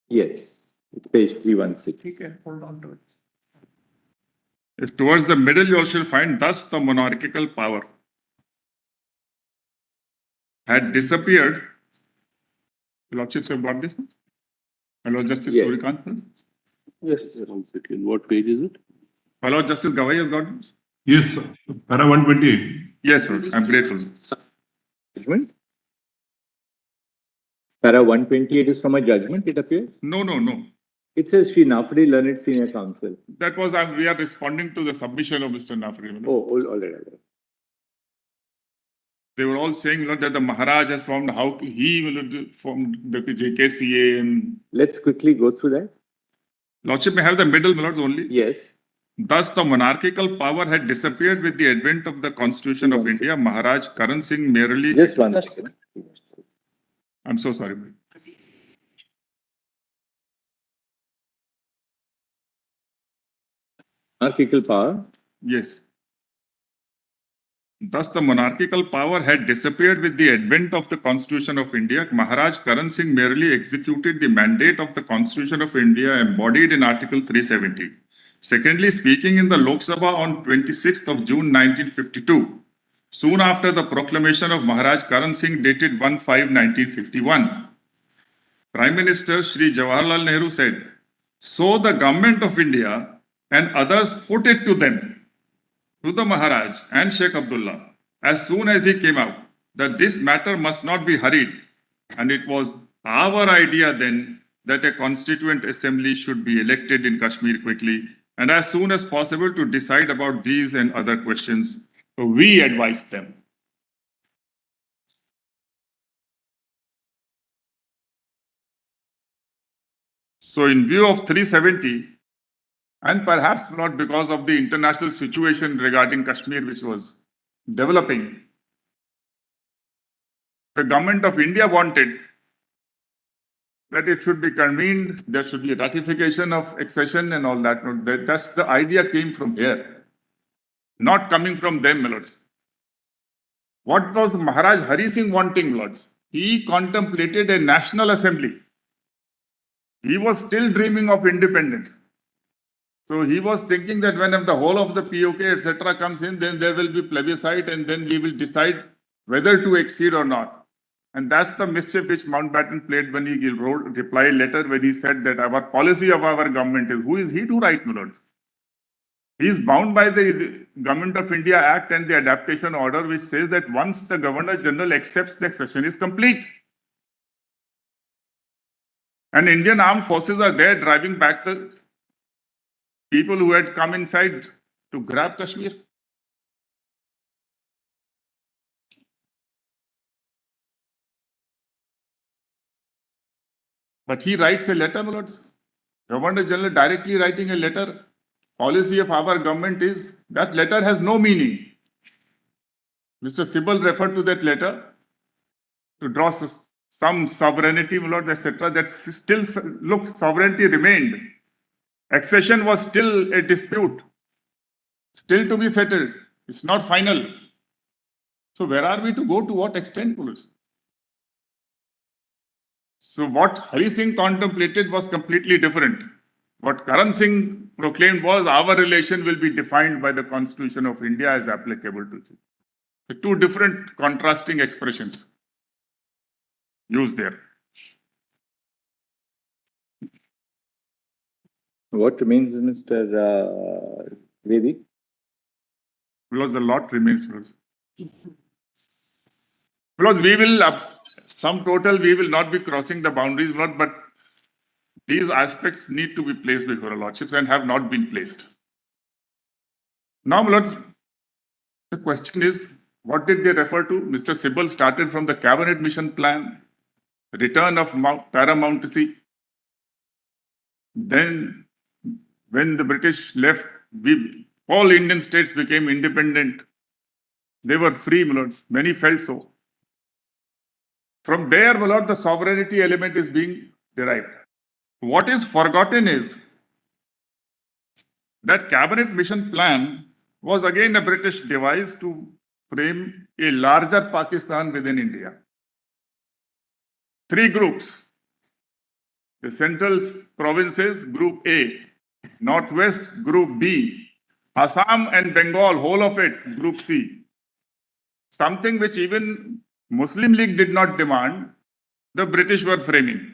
Yes, it's page 316. If towards the middle, you shall find, thus the monarchical power had disappeared. Your Lordships have got this one? Hello, Justice Yes. Surikant. Yes. 1 second. What page is it? Hello, Justice Gawai has got this? Yes, para 128. Yes, Lord, I'm grateful. Judgment? Para 128 is from a judgment, it appears. No, no, no. It says Sri Nafri Learned Senior Counsel. That was, we are responding to the submission of Mr. Nafri. Oh, all right. They were all saying, Lord, that the Maharaj has found how he will form the JKCA and Let's quickly go through that. Lordship may have the middle, Lord, only. Yes. Thus, the monarchical power had disappeared with the advent of the Constitution of India. Maharaj Karan Singh merely. Just one second. I'm so sorry. Monarchical power. Yes. Thus, the monarchical power had disappeared with the advent of the Constitution of India. Maharaj Karan Singh merely executed the mandate of the Constitution of India embodied in Article 370. Secondly, speaking in the Lok Sabha on 26th of June 1952, soon after the proclamation of Maharaj Karan Singh dated 1/5/1951, Prime Minister Shri Jawaharlal Nehru said, "So the government of India and others put it to them, to the Maharaj and Sheikh Abdullah, as soon as he came out, that this matter must not be hurried. And it was our idea then that a constituent assembly should be elected in Kashmir quickly and as soon as possible to decide about these and other questions. So we advised them. So in view of 370, and perhaps not because of the international situation regarding Kashmir which was developing, the government of India wanted that it should be convened, there should be a ratification of accession and all that. That's the idea came from here, not coming from them, my lords. What was Maharaj Hari Singh wanting, lords? He contemplated a national assembly. He was still dreaming of independence. So he was thinking that when the whole of the POK, etc., comes in, then there will be plebiscite and then we will decide whether to accede or not. And that's the mischief which Mountbatten played when he wrote reply letter when he said that our policy of our government is, who is he to write, my lords? He is bound by the Government of India Act and the adaptation order, which says that once the Governor General accepts the accession is complete. And Indian armed forces are there driving back the people who had come inside to grab Kashmir. But he writes a letter, my lords. Governor General directly writing a letter. Policy of our government is that letter has no meaning. Mr. Sibal referred to that letter to draw some sovereignty, my lord, etc. That still looks sovereignty remained. Accession was still a dispute, still to be settled. It's not final. So where are we to go? To what extent, police? So what Hari Singh contemplated was completely different. What Karan Singh proclaimed was our relation will be defined by the Constitution of India as applicable to you. The two different contrasting expressions used there. What remains, Mr. Vedi? Because a lot remains for us. Because we will, sum total, we will not be crossing the boundaries, but these aspects need to be placed before our lordships and have not been placed. Now, lords, the question is, what did they refer to? Mr. Sibal started from the cabinet mission plan, return of paramountcy. Then, when the British left, all Indian states became independent. They were free, my lords. Many felt so. From there, my lord, the sovereignty element is being derived. What is forgotten is that cabinet mission plan was again a British device to frame a larger Pakistan within India. Three groups. The central provinces, Group A. Northwest, Group B. Assam and Bengal, whole of it, Group C. Something which even Muslim League did not demand, the British were framing.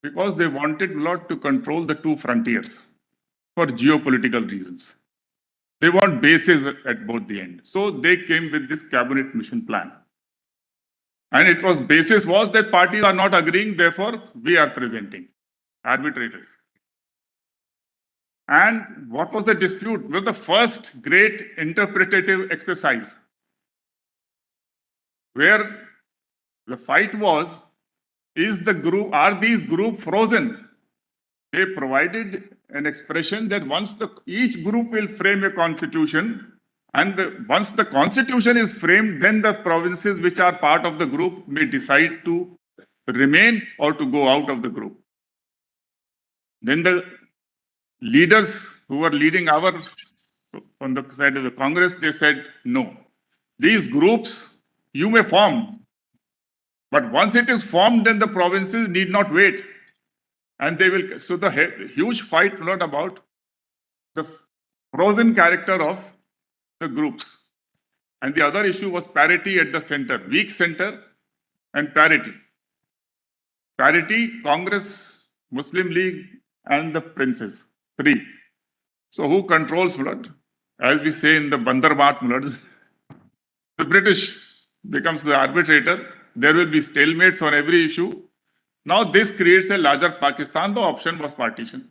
Because they wanted Lord to control the two frontiers for geopolitical reasons. They want bases at both the ends. So they came with this cabinet mission plan. And it was basis was that parties are not agreeing, therefore we are presenting arbitrators. And what was the dispute? Well, the first great interpretative exercise where the fight was, are these group frozen? They provided an expression that once each group will frame a constitution, and once the constitution is framed, then the provinces which are part of the group may decide to remain or to go out of the group. Then the leaders who were leading on the side of the Congress, they said, no, these groups you may form, but once it is formed, then the provinces need not wait. And they will, so the huge fight not about the frozen character of the groups. And the other issue was parity at the center, weak center and parity. Parity, Congress, Muslim League, and the princes, three. So who controls blood? As we say in the Bandarbat blood, The British becomes the arbitrator. There will be stalemates on every issue. Now this creates a larger Pakistan. The option was partition.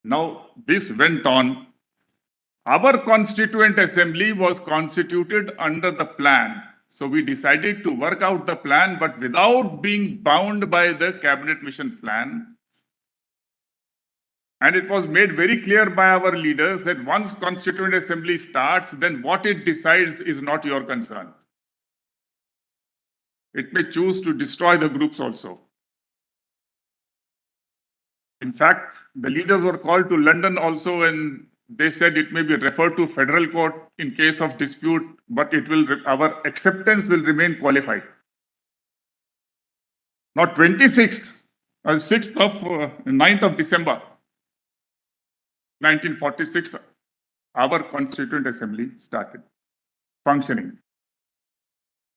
Now this went on. Our constituent assembly was constituted under the plan. So we decided to work out the plan, but without being bound by the cabinet mission plan. And it was made very clear by our leaders that once constituent assembly starts, then what it decides is not your concern. It may choose to destroy the groups also. In fact, the leaders were called to London also, and they said it may be referred to federal court in case of dispute, but our acceptance will remain qualified. Now 9th of December 1946, our constituent assembly started functioning.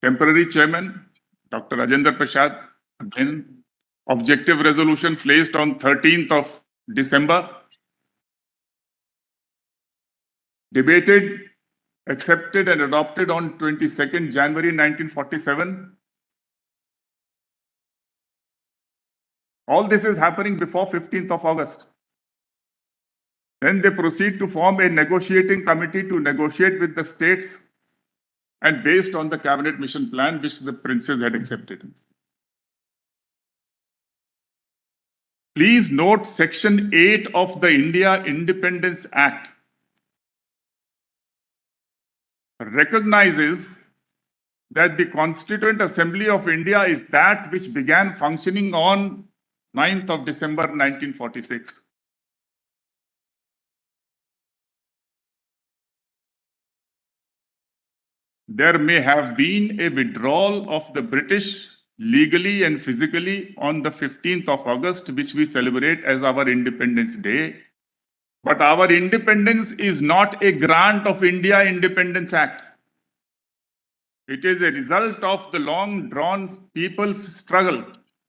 Temporary chairman, Dr. Rajendra Prasad, again, objective resolution placed on 13th of December, debated, accepted and adopted on 22nd January 1947. All this is happening before 15th of August. Then they proceed to form a negotiating committee to negotiate with the states and based on the cabinet mission plan which the princes had accepted. Please note section 8 of the India Independence Act recognizes that the Constituent Assembly of India is that which began functioning on 9th of December 1946. There may have been a withdrawal of the British legally and physically on the 15th of August, which we celebrate as our Independence Day. But our independence is not a grant of India Independence Act. It is a result of the long drawn people's struggle.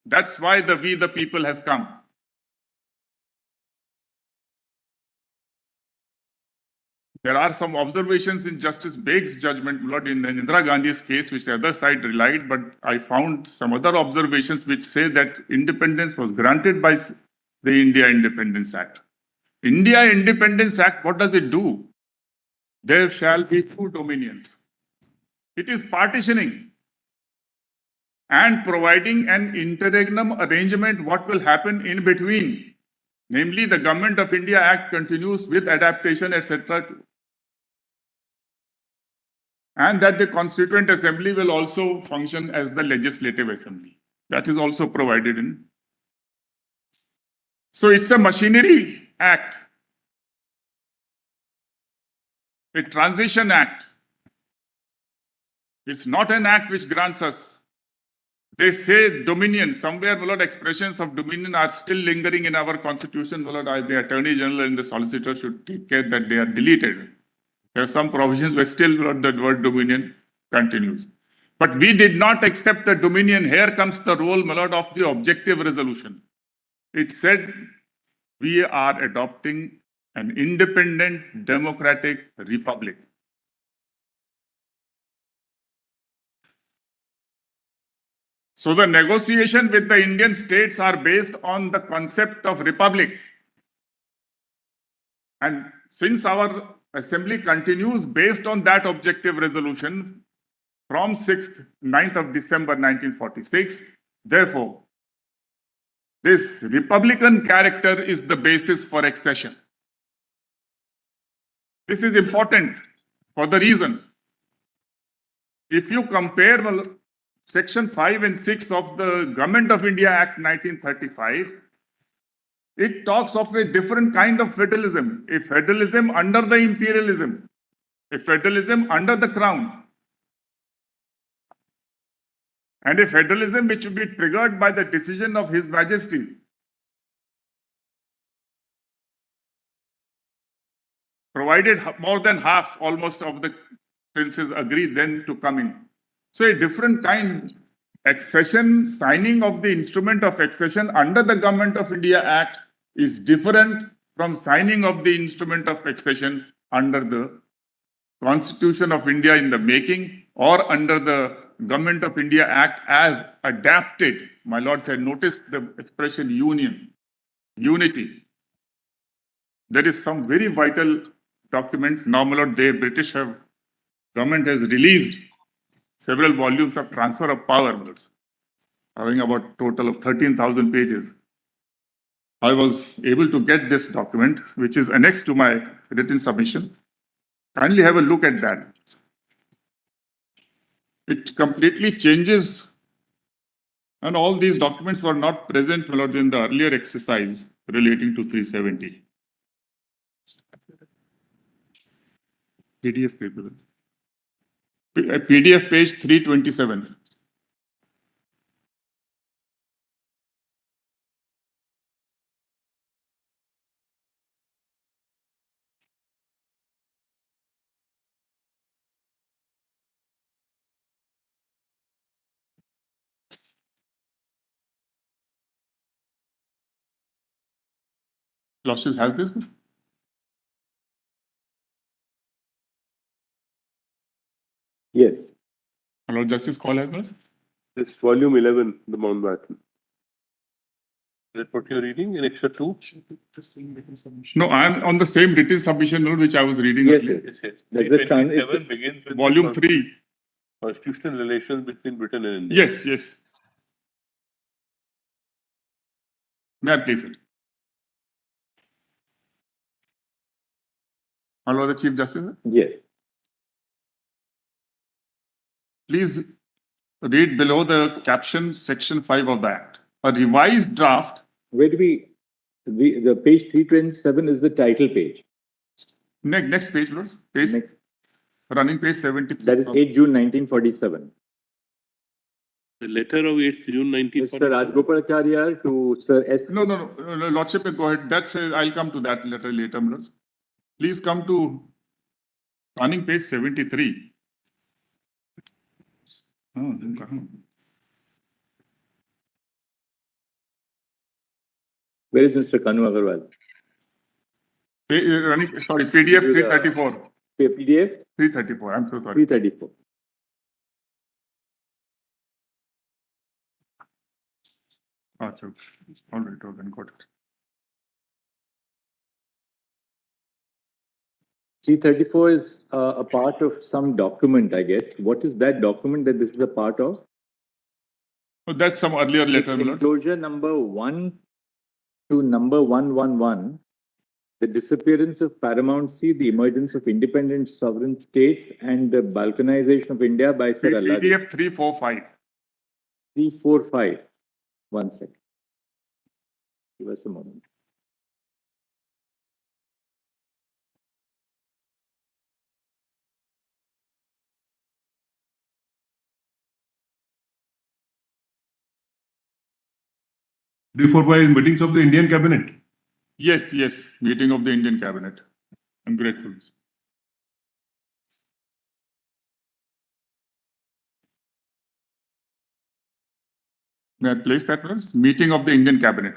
That's why we the people has come. There are some observations in Justice Beg's judgment, Lord, in Indira Gandhi's case, which the other side relied, but I found some other observations which say that independence was granted by the India Independence Act. India Independence Act, what does it do? There shall be 2 dominions. It is partitioning and providing an interregnum arrangement what will happen in between. Namely, the Government of India Act continues with adaptation, etc. And that the Constituent Assembly will also function as the Legislative Assembly. That is also provided in. So it's a machinery act, a transition act. It's not an act which grants us. They say dominion. Somewhere, my lord, expressions of dominion are still lingering in our constitution. My lord, the Attorney General and the Solicitor should take care that they are deleted. There are some provisions where still, my lord, that word dominion continues. But we did not accept the dominion. Here comes the role, my lord, of the objective resolution. It said we are adopting an independent democratic republic. So the negotiation with the Indian states are based on the concept of republic. And since our assembly continues based on that objective resolution from 9th of December 1946, therefore, this republican character is the basis for accession. This is important for the reason. If you compare Section 5 and 6 of the Government of India Act 1935, it talks of a different kind of federalism, a federalism under the imperialism, a federalism under the crown, and a federalism which will be triggered by the decision of His Majesty. Provided more than half almost of the princes agree then to come in. So a different kind, accession, signing of the instrument of accession under the Government of India Act is different from signing of the instrument of accession under the Constitution of India in the making or under the Government of India Act as adapted. My lord said, notice the expression union, unity. There is some very vital document. Now, my lord, government has released several volumes of transfer of power, my lords, having about total of 13,000 pages. I was able to get this document, which is annexed to my written submission. Kindly have a look at that. It completely changes, and all these documents were not present, my lords, in the earlier exercise relating to 370. PDF paper. PDF page 327. Lordship has this? Yes. My Lord Justice Call has this? This volume 11, the Mountbatten. Is that what you're reading in extra 2? No, I'm on the same written submission, my lord, which I was reading Yes, earlier. Yes, yes. That's the tran- 327 begins with Volume the 3. constitutional relations between Britain and India. Yes, yes. May I place it? My Lord the Chief Justice, Yes. please read below the caption section 5 of the Act. A revised draft. Where do the page 327 is the title page. Next page, Lord. Page, Next, running page 73. that is 8 June 1947. The letter of 8th June Mr. 1940. Rajgopalacharya to Sir S. No, Lordship, go ahead. I'll come to that letter later, my lords. Please come to running page 73. Oh, Where is Mr. Kanu Agarwal? PDF 334. PDF 334. I'm so sorry. 334. Achha. All right, got it. 334 is a part of some document, I guess. What is that document that this is a part of? Oh, that's some earlier letter, my lord. Enclosure number 1 to number 111. The disappearance of paramountcy, the emergence of independent sovereign states, and the balkanization of India by Sir Allah. PDF 345. 345. 1 second. Give us a moment. Three, 4, 5 meetings of the Indian cabinet. Yes, meeting of the Indian cabinet. I'm grateful. May I place that, please? Meeting of the Indian cabinet.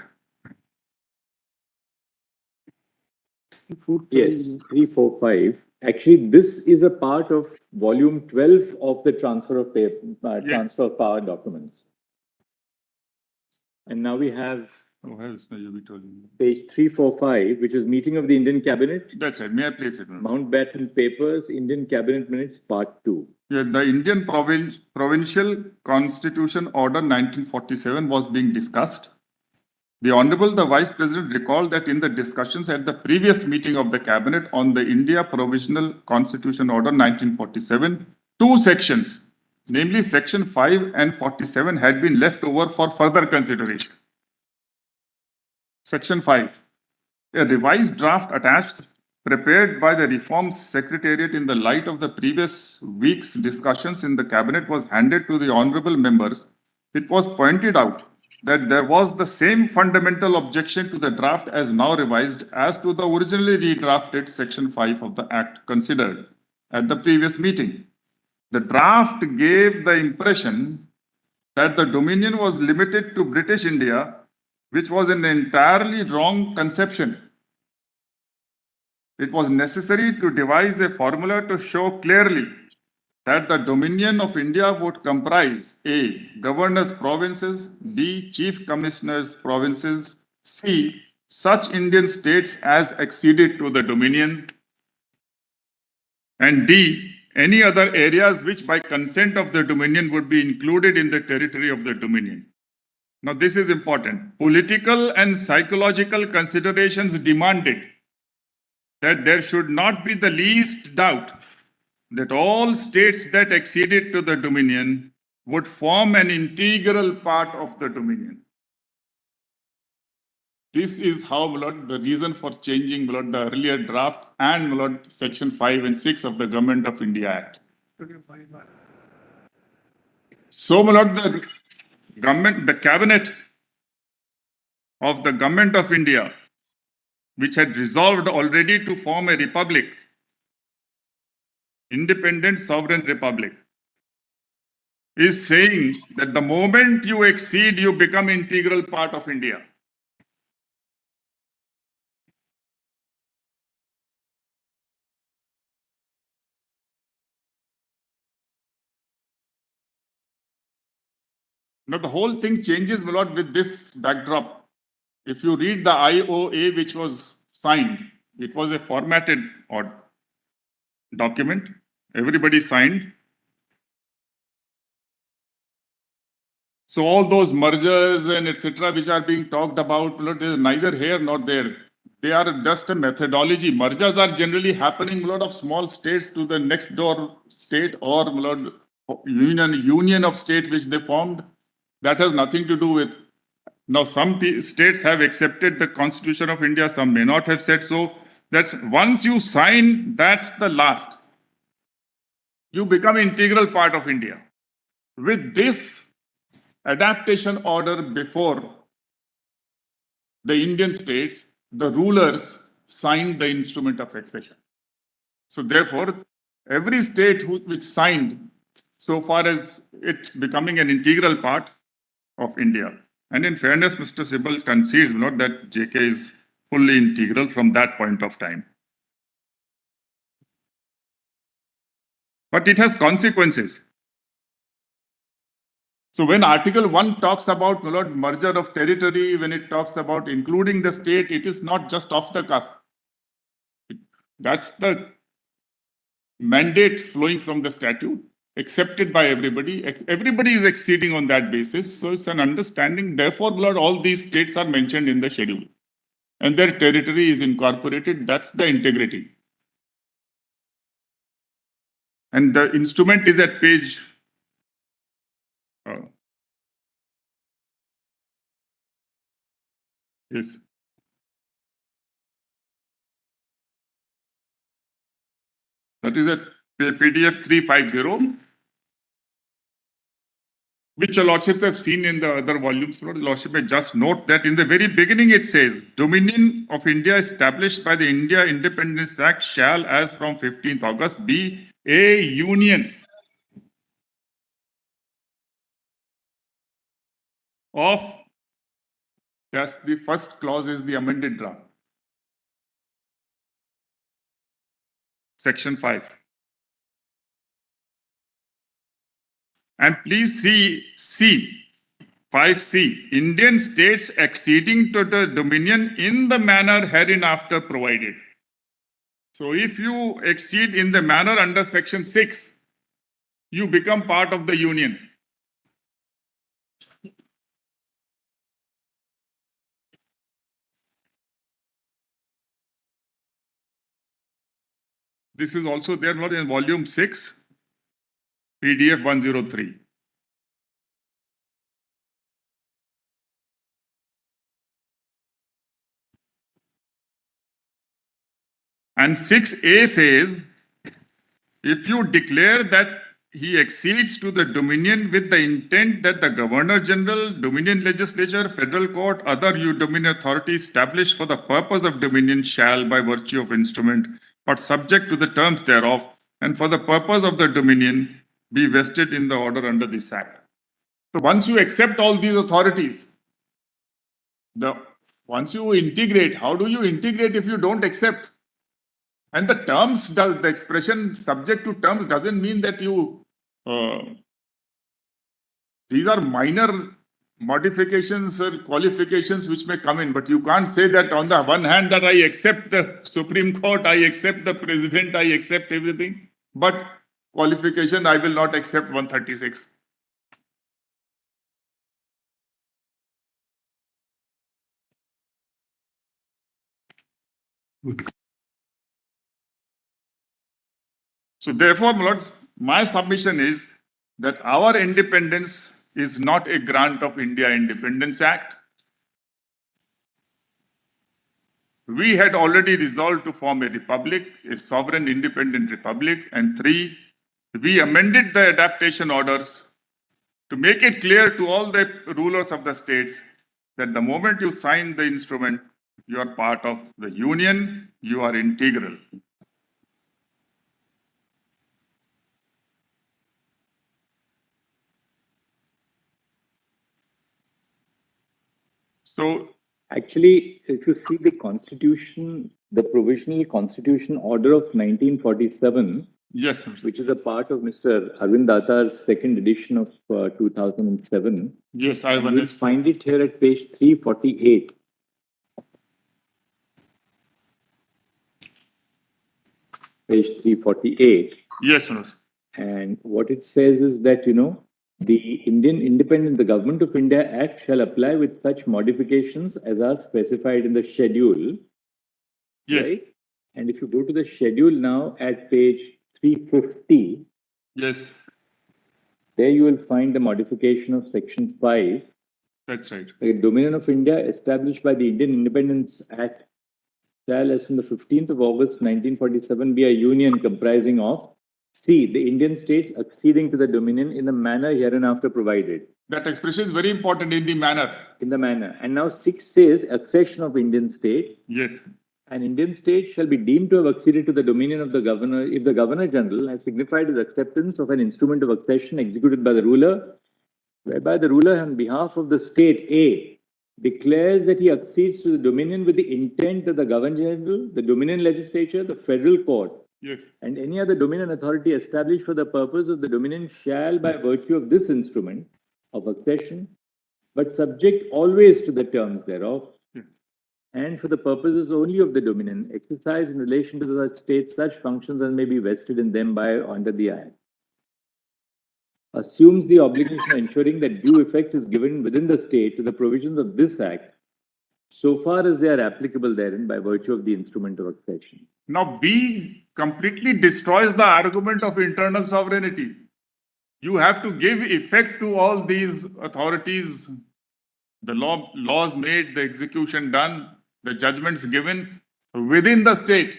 Yes, 345. Actually, this is a part of volume 12 of the transfer of transfer of power documents. And now we have Oh, yes, you be told. page 345, which is meeting of the Indian cabinet, That's right. May I place it? Mountbatten papers, Indian cabinet minutes, part 2. Yeah, the Indian Provincial Constitution Order 1947 was being discussed. The Honorable the Vice President recalled that in the discussions at the previous meeting of the Cabinet on the India Provisional Constitution Order 1947, two sections, namely Section 5 and 47, had been left over for further consideration. Section 5. A revised draft attached, prepared by the Reforms Secretariat in the light of the previous week's discussions in the Cabinet, was handed to the honorable members. It was pointed out that there was the same fundamental objection to the draft as now revised as to the originally redrafted Section 5 of the Act considered at the previous meeting. The draft gave the impression that the dominion was limited to British India, which was an entirely wrong conception. it was necessary to devise a formula to show clearly that the Dominion of India would comprise A. Governors' provinces, B. Chief Commissioners' provinces, C. Such Indian states as acceded to the Dominion, and D. Any other areas which by consent of the Dominion would be included in the territory of the Dominion. Now, this is important. Political and psychological considerations demanded that there should not be the least doubt that all states that acceded to the Dominion would form an integral part of the Dominion. This is how, my lord, the reason for changing, my lord, the earlier draft and, my lord, Section 5 and 6 of the Government of India Act. So, my lord, the cabinet of the Government of India, which had resolved already to form a republic, independent sovereign republic, is saying that the moment you accede, you become integral part of India. Now, the whole thing changes a lot with this backdrop. If you read the IOA, which was signed, it was a formatted document. Everybody signed. So all those mergers and etc., which are being talked about, neither here nor there. They are just a methodology. Mergers are generally happening in a lot of small states to the next door state or union of state which they formed. That has nothing to do with. Now, some states have accepted the Constitution of India, some may not have said so. That's once you sign, that's the last. You become integral part of India. With this adaptation order before the Indian states, the rulers signed the instrument of accession. So therefore, every state which signed, so far as it's becoming an integral part of India. And in fairness, Mr. Sibal concedes not that JK is fully integral from that point of time. But it has consequences. So when Article 1 talks about merger of territory, when it talks about including the state, it is not just off the cuff. That's the mandate flowing from the statute, accepted by everybody. Everybody is acceding on that basis. So it's an understanding. Therefore, all these states are mentioned in the schedule. And their territory is incorporated. That's the integrity. And the instrument is at page yes. That is at PDF 350, which your lordships have seen in the other volumes. Lordship may just note that in the very beginning it says, Dominion of India established by the India Independence Act shall, as from 15th August, be a union of, that's the first clause is the amended draft. Section 5. And please see C, 5C, Indian states acceding to the Dominion in the manner hereinafter provided. So if you accede in the manner under Section 6, you become part of the Union. This is also there in volume 6, PDF 103. And 6A says, if you declare that he accedes to the Dominion with the intent that the Governor General, Dominion Legislature, Federal Court, other Dominion authority established for the purpose of Dominion shall, by virtue of instrument, but subject to the terms thereof, and for the purpose of the Dominion, be vested in the order under this Act. So once you accept all these authorities, once you integrate, how do you integrate if you don't accept? And the terms, the expression subject to terms doesn't mean that you, these are minor modifications or qualifications which may come in, but you can't say that on the one hand that I accept the Supreme Court, I accept the President, I accept everything, but qualification, I will not accept 136. So therefore, my lords, my submission is that our independence is not a grant of India Independence Act. We had already resolved to form a republic, a sovereign independent republic. And three, we amended the adaptation orders to make it clear to all the rulers of the states that the moment you sign the instrument, you are part of the union, you are integral. So, Actually, if you see the constitution, the provisional constitution order of 1947, yes, which is a part of Mr. Arvind Datar's second edition of 2007, yes, I you'll understand. find it here at page 348. Page 348. Yes, Manoj. And what it says is that, the Government of India Act shall apply with such modifications as are specified in the schedule. Yes, Right? And if you go to the schedule now at page 350, yes, there you will find the modification of section 5. that's right. The Dominion of India established by the Indian Independence Act shall, as from the 15th of August 1947, be a union comprising of C. The Indian states acceding to the Dominion in the manner hereinafter provided. That expression is very important, in the manner. In the manner. And now 6 says accession of Indian states. Yes, An Indian state shall be deemed to have acceded to the dominion of the governor if the Governor General has signified his acceptance of an instrument of accession executed by the ruler, whereby the ruler on behalf of the state A declares that he accedes to the dominion with the intent that the Governor General, the Dominion Legislature, the Federal Court, yes, and any other dominion authority established for the purpose of the dominion shall, by virtue of this instrument of accession, but subject always to the terms thereof, and for the purposes only of the dominion, exercise in relation to such states such functions as may be vested in them by or under the Act. Assumes the obligation of ensuring that due effect is given within the state to the provisions of this Act, so far as they are applicable therein by virtue of the instrument of accession. Now, B completely destroys the argument of internal sovereignty. You have to give effect to all these authorities, the laws made, the execution done, the judgments given within the state.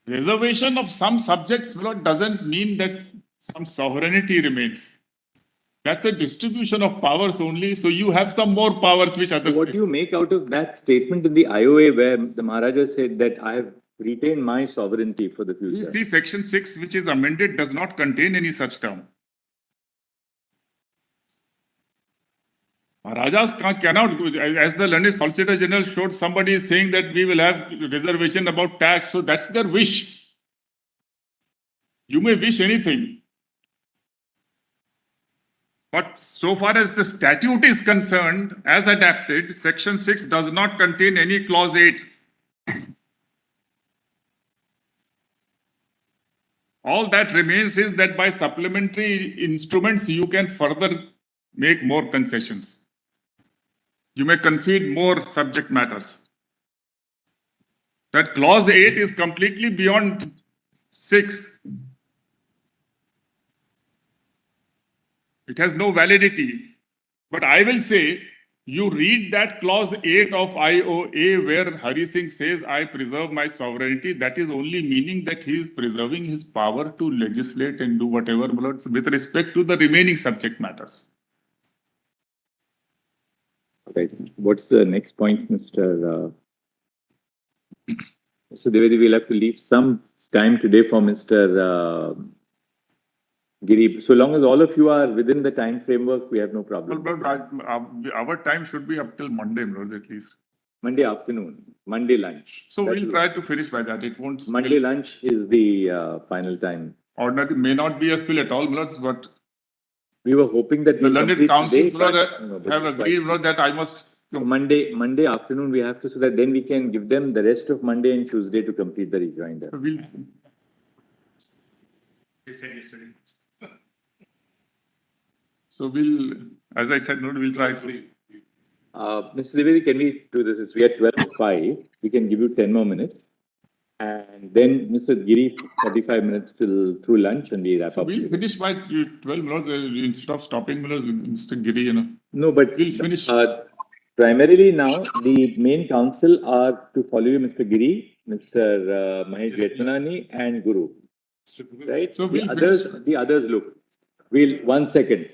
Reservation of some subjects doesn't mean that some sovereignty remains. That's a distribution of powers only. So you have some more powers which others. What do you make out of that statement in the IOA where the Maharaja said that I have retained my sovereignty for the future? You see, section 6, which is amended, does not contain any such term. Rajas cannot, as the learned Solicitor General showed, somebody is saying that we will have reservation about tax. So that's their wish. You may wish anything. But so far as the statute is concerned, as adapted, section 6 does not contain any clause 8. All that remains is that by supplementary instruments, you can further make more concessions. You may concede more subject matters. That clause 8 is completely beyond 6. It has no validity. But I will say, you read that clause 8 of IOA where Hari Singh says, I preserve my sovereignty. That is only meaning that he is preserving his power to legislate and do whatever with respect to the remaining subject matters. Right. What's the next point, Mr. Dwivedi? We'll have to leave some time today for Mr. Giri. So long as all of you are within the time framework, we have no problem. Well, our time should be up till Monday, at least. Monday afternoon, Monday lunch. So That we'll will try work. to finish by that. It won't spill. Monday lunch is the final time. Ordinary may not be a spill at all, Milords, but We were hoping that the we learned complete council, today, but, Milord, but have it's agreed, quite- Milord, that I must. So Monday afternoon we have to, so that then we can give them the rest of Monday and Tuesday to complete the rejoinder. We'll, so we'll, as I said, Milord, we'll try to. Mr. Dwivedi, can we do this? We are 12:05. We can give you 10 more minutes. And then Mr. Giri, 45 minutes till through lunch and we wrap So up. we'll finish by 12 Milord, instead of stopping Milord, Mr. Giri, you know. No, but We'll finish. Primarily now, the main council are to follow you, Mr. Giri, Mr. Mahesh Jetmanani and Guru. Right? So we'll The others look. One second,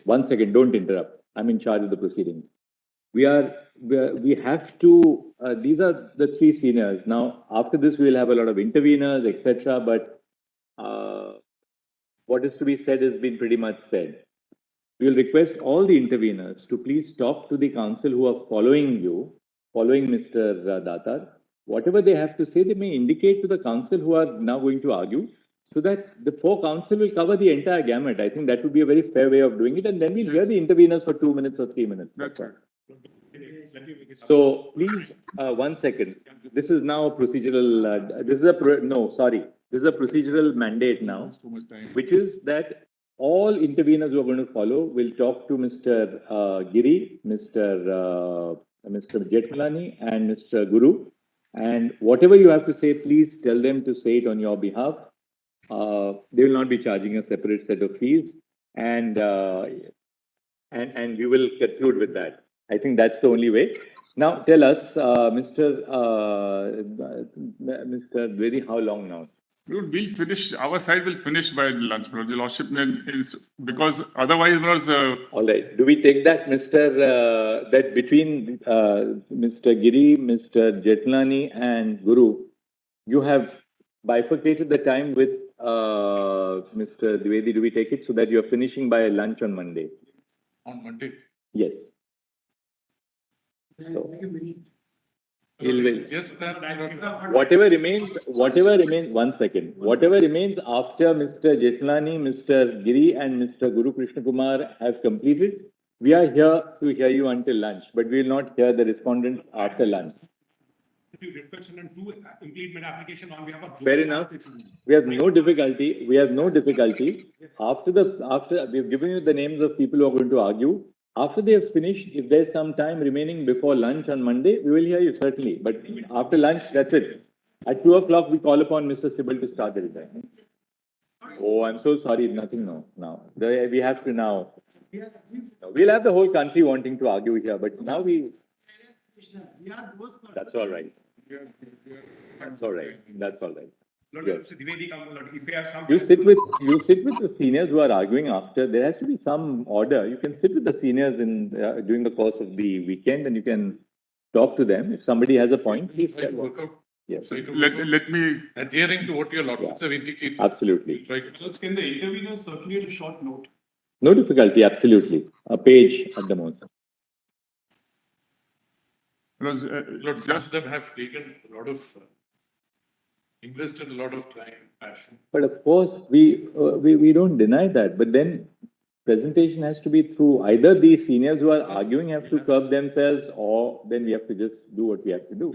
don't interrupt. I'm in charge of the proceedings. We have to, these are the three seniors. Now, after this, we'll have a lot of interveners, etc. But what is to be said has been pretty much said. We will request all the interveners to please talk to the council who are following you, following Mr. Datar. Whatever they have to say, they may indicate to the council who are now going to argue, so that the four council will cover the entire gamut. I think that would be a very fair way of doing it, and then we'll hear the interveners for 2 minutes or 3 minutes. That's right. So please, 1 second. This is now a procedural. This is a procedural mandate now, Too much time. which is that all interveners who are going to follow will talk to Mr. Giri, Mr. Jetmalani, and Mr. Guru. And whatever you have to say, please tell them to say it on your behalf. They will not be charging a separate set of fees, and we will conclude with that. I think that's the only way. Now, tell us, Mr. Dwivedi, how long now? Milord, we'll finish, our side will finish by lunch, Milord. The Lordship is, because otherwise, Milord, All right. Do we take that, that between Mr. Giri, Mr. Jetlani, and Guru, you have bifurcated the time with Mr. Dwivedi? Do we take it so that you're finishing by lunch on Monday? on Monday. Yes. So, Just that. whatever remains, 1 second, whatever remains after Mr. Jetlani, Mr. Giri, and Mr. Guru Krishna Kumar have completed, we are here to hear you until lunch, but we will not hear the respondents after lunch. Implement application on behalf of. Fair enough. We have no difficulty. After we've given you the names of people who are going to argue. After they have finished, if there's some time remaining before lunch on Monday, we will hear you certainly. But after lunch, that's it. At 2 o'clock, we call upon Mr. Sibal to start the retirement. Oh, I'm so sorry. Nothing now. We have to now. We'll have the whole country wanting to argue here, but now that's all right. That's all right. Yes. You sit with the seniors who are arguing after. There has to be some order. You can sit with the seniors in during the course of the weekend, and you can talk to them. If somebody has a point, please tell them. Yes, Let me, Adhering to what your lordships have indicated. absolutely. Right. Can the interveners circulate a short note? No difficulty. Absolutely. A page at the most. because, Lord, some of them have taken a lot of, invested a lot of time, passion. But of course, we don't deny that. But then presentation has to be through either the seniors who are arguing have to curb themselves, or then we have to just do what we have to do.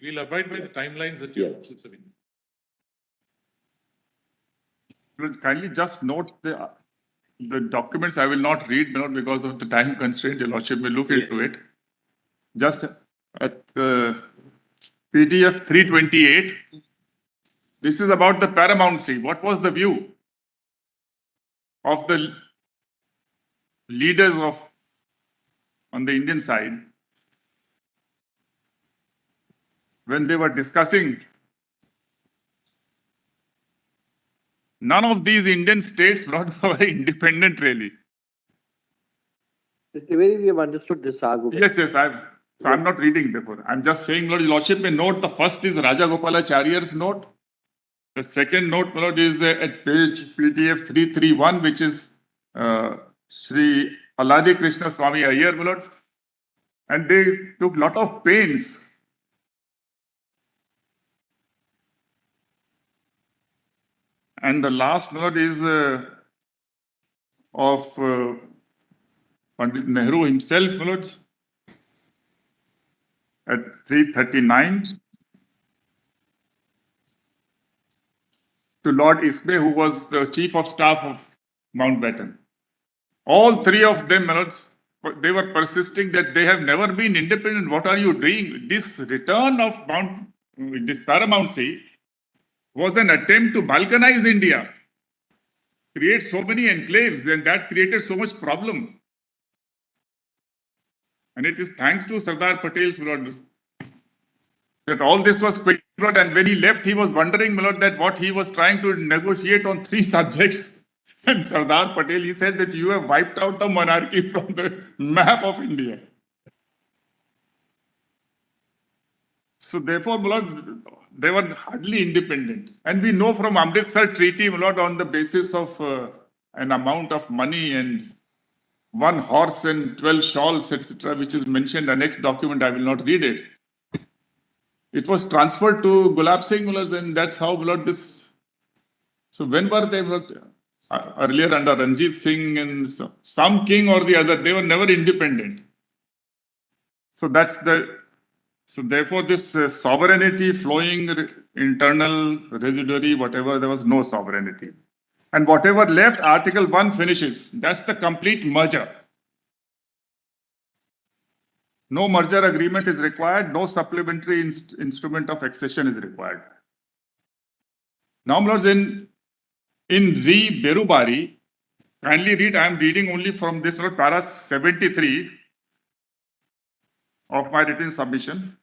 We'll abide by the timelines that your Yes. lordships have indicated. kindly just note the documents. I will not read, Milord, because of the time constraint. Your Lordship will look into it. Just at PDF 328. This is about the paramountcy. What was the view of the leaders on the Indian side when they were discussing? None of these Indian states were independent, really. Mr. Dwivedi, we have understood this argument. Yes, I'm not reading therefore. I'm just saying, Lord, Your Lordship may note the first is Rajagopalacharya's note. The second note, Lord, is at page PDF 331, which is Sri Alladi Krishna Swami Iyer, Lord. And they took lot of pains And the last note is of Pandit Nehru himself, my lords, at 339 to Lord Ismay, who was the chief of staff of Mountbatten. All three of them, my lords, they were persisting that they have never been independent. What are you doing? This return of this paramountcy was an attempt to balkanize India, create so many enclaves, and that created so much problem. And it is thanks to Sardar Patel's, my lord, that all this was quick, my lord, and when he left, he was wondering, my lord, that what he was trying to negotiate on three subjects. And Sardar Patel, he said that you have wiped out the monarchy from the map of India. So therefore, my lord, they were hardly independent. And we know from Amritsar Treaty, my lord, on the basis of an amount of money and 1 horse and 12 shawls, etc., which is mentioned in the next document, I will not read it. It was transferred to Gulab Singh, my lords, and that's how, my lord, this. So when were they, my lord? Earlier under Ranjit Singh and some king or the other, they were never independent. So that's the. So therefore, this sovereignty flowing, internal, residuary, whatever, there was no sovereignty. And whatever left, Article 1 finishes. That's the complete merger. No merger agreement is required. No supplementary instrument of accession is required. Now, my lords, in Re Berubari, kindly read, I am reading only from this note, para 73 of my written submission,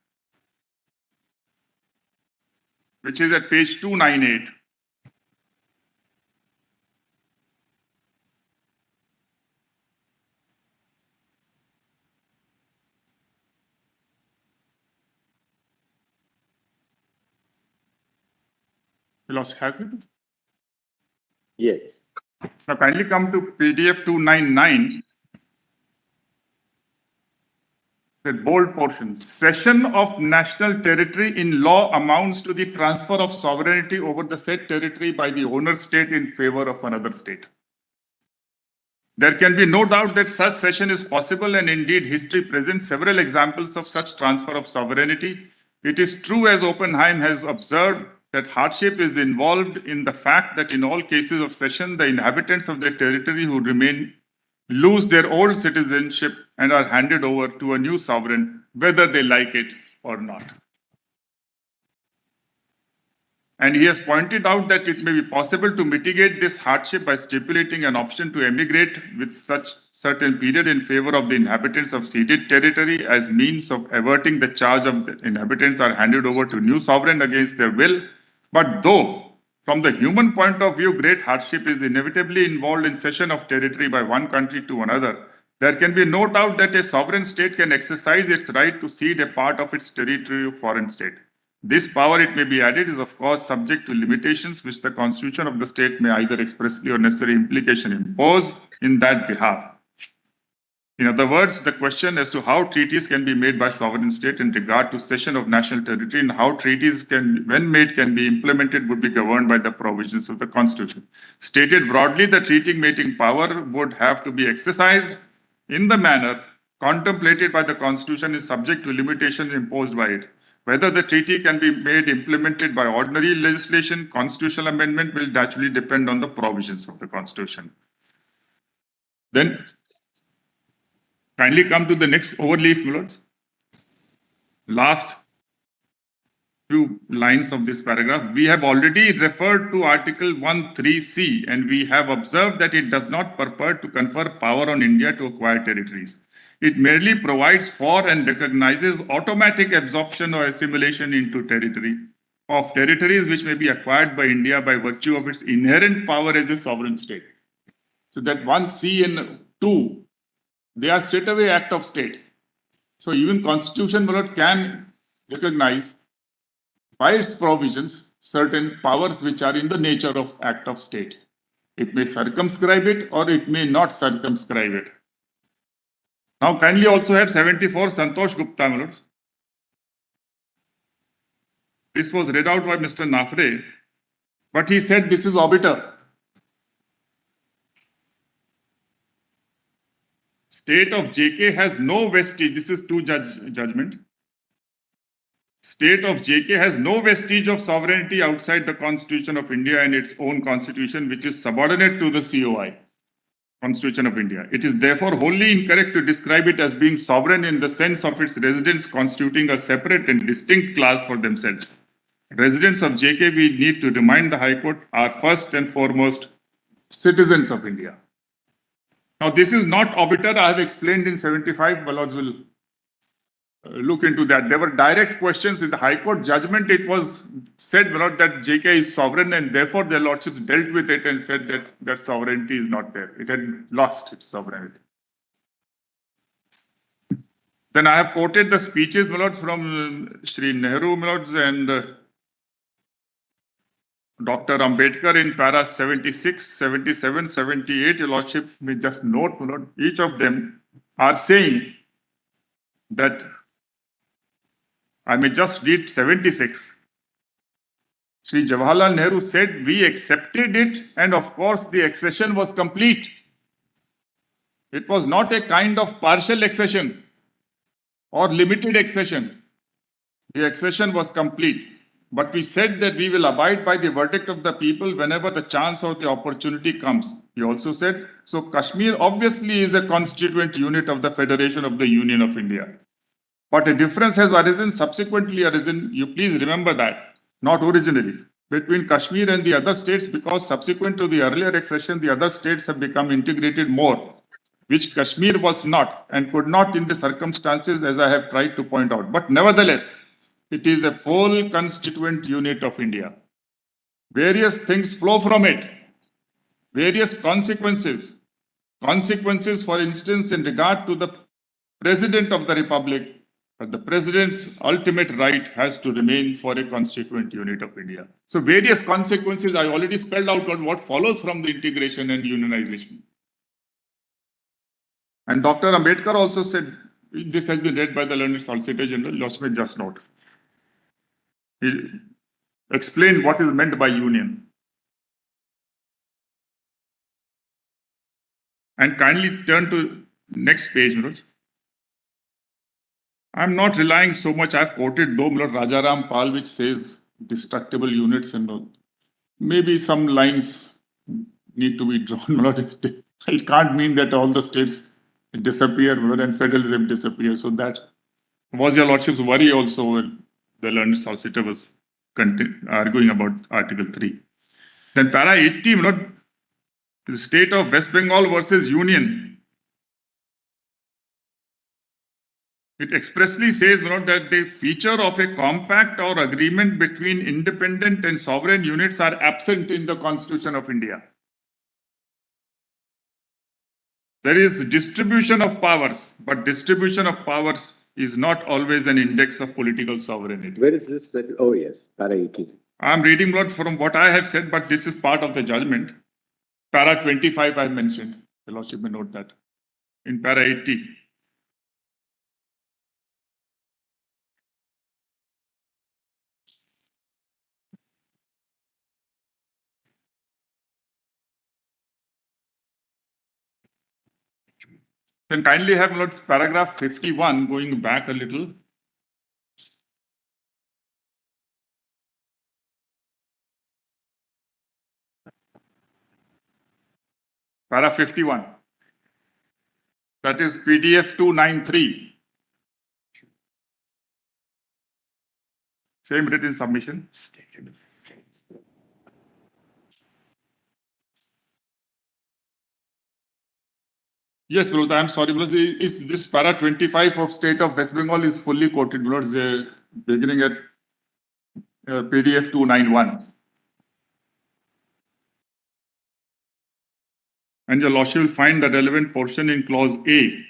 which is at page 298. Lost, has it? Yes. Now kindly come to PDF 299. The bold portion. Cession of national territory in law amounts to the transfer of sovereignty over the said territory by the owner state in favor of another state. There can be no doubt that such cession is possible, and indeed history presents several examples of such transfer of sovereignty. It is true, as Oppenheim has observed, that hardship is involved in the fact that in all cases of cession, the inhabitants of the territory who remain lose their old citizenship and are handed over to a new sovereign, whether they like it or not. And he has pointed out that it may be possible to mitigate this hardship by stipulating an option to emigrate with such certain period in favor of the inhabitants of ceded territory as means of averting the charge of the inhabitants are handed over to new sovereign against their will. But though, from the human point of view, great hardship is inevitably involved in cession of territory by one country to another, there can be no doubt that a sovereign state can exercise its right to cede a part of its territory to a foreign state. This power, it may be added, is of course subject to limitations which the constitution of the state may either expressly or necessary implication impose in that behalf. In other words, the question as to how treaties can be made by sovereign state in regard to cession of national territory and how treaties can, when made, can be implemented would be governed by the provisions of the constitution. Stated broadly, the treaty making power would have to be exercised in the manner contemplated by the constitution is subject to limitations imposed by it. Whether the treaty can be made implemented by ordinary legislation, constitutional amendment will naturally depend on the provisions of the constitution. Then kindly come to the next overleaf, my lords. Last few lines of this paragraph. We have already referred to Article 1(3)(c), and we have observed that it does not purport to confer power on India to acquire territories. It merely provides for and recognizes automatic absorption or assimilation into territory of territories which may be acquired by India by virtue of its inherent power as a sovereign state. So that 1(c) and 2, they are straightaway act of state. So even Constitution can recognize by its provisions certain powers which are in the nature of act of state. It may circumscribe it or it may not circumscribe it. Now kindly also have 74 Santosh Gupta, my lords. This was read out by Mr. Nafre But he said this is obiter. State of JK has no vestige. This is judgment. State of JK has no vestige of sovereignty outside the Constitution of India and its own constitution, which is subordinate to the COI, Constitution of India. It is therefore wholly incorrect to describe it as being sovereign in the sense of its residents constituting a separate and distinct class for themselves. Residents of JK, we need to remind the High Court, are first and foremost citizens of India. Now, this is not obiter. I have explained in 75. My lords will look into that. There were direct questions in the High Court judgment. It was said, my lord, that JK is sovereign, and therefore their lordships dealt with it and said that that sovereignty is not there. It had lost its sovereignty. Then I have quoted the speeches, my lords, from Shri Nehru, my lords, and Dr. Ambedkar in para 76, 77, 78. Your lordship may just note, my lord, each of them are saying that, I may just read 76. Shri Jawaharlal Nehru said, we accepted it, and of course the accession was complete. It was not a kind of partial accession or limited accession. The accession was complete. But we said that we will abide by the verdict of the people whenever the chance or the opportunity comes. He also said, so Kashmir obviously is a constituent unit of the Federation of the Union of India. But a difference has subsequently arisen, you please remember that, not originally, between Kashmir and the other states, because subsequent to the earlier accession, the other states have become integrated more, which Kashmir was not and could not in the circumstances, as I have tried to point out. But nevertheless, it is a full constituent unit of India. Various things flow from it, various consequences. Consequences, for instance, in regard to the President of the Republic. But the president's ultimate right has to remain for a constituent unit of India. So various consequences, I already spelled out on what follows from the integration and unionization. And Dr. Ambedkar also said, this has been read by the learned Solicitor General, Lordship just note. He explained what is meant by union. And kindly turn to next page, Manoj. I'm not relying so much. I've quoted though, Lord Rajaram Pal, which says destructible units and all. Maybe some lines need to be drawn. It can't mean that all the states disappear and federalism disappears. So that was your lordship's worry also when the learned solicitor was arguing about Article 3. Then para 80, the state of West Bengal versus Union. It expressly says that the feature of a compact or agreement between independent and sovereign units are absent in the Constitution of India. There is distribution of powers, but distribution of powers is not always an index of political sovereignty. Where is this? Oh, yes, para 18. I am reading from what I have said, but this is part of the judgment. Para 25 I mentioned. The Lordship may note that. In para 80. Then kindly have notes paragraph 51, going back a little. Para 51. That is PDF 293. Same written submission. Yes, Vinod, I am sorry, Vinod. Is this para 25 of State of West Bengal is fully quoted, Vinod, beginning at PDF 291. And your lordship will find the relevant portion in clause A.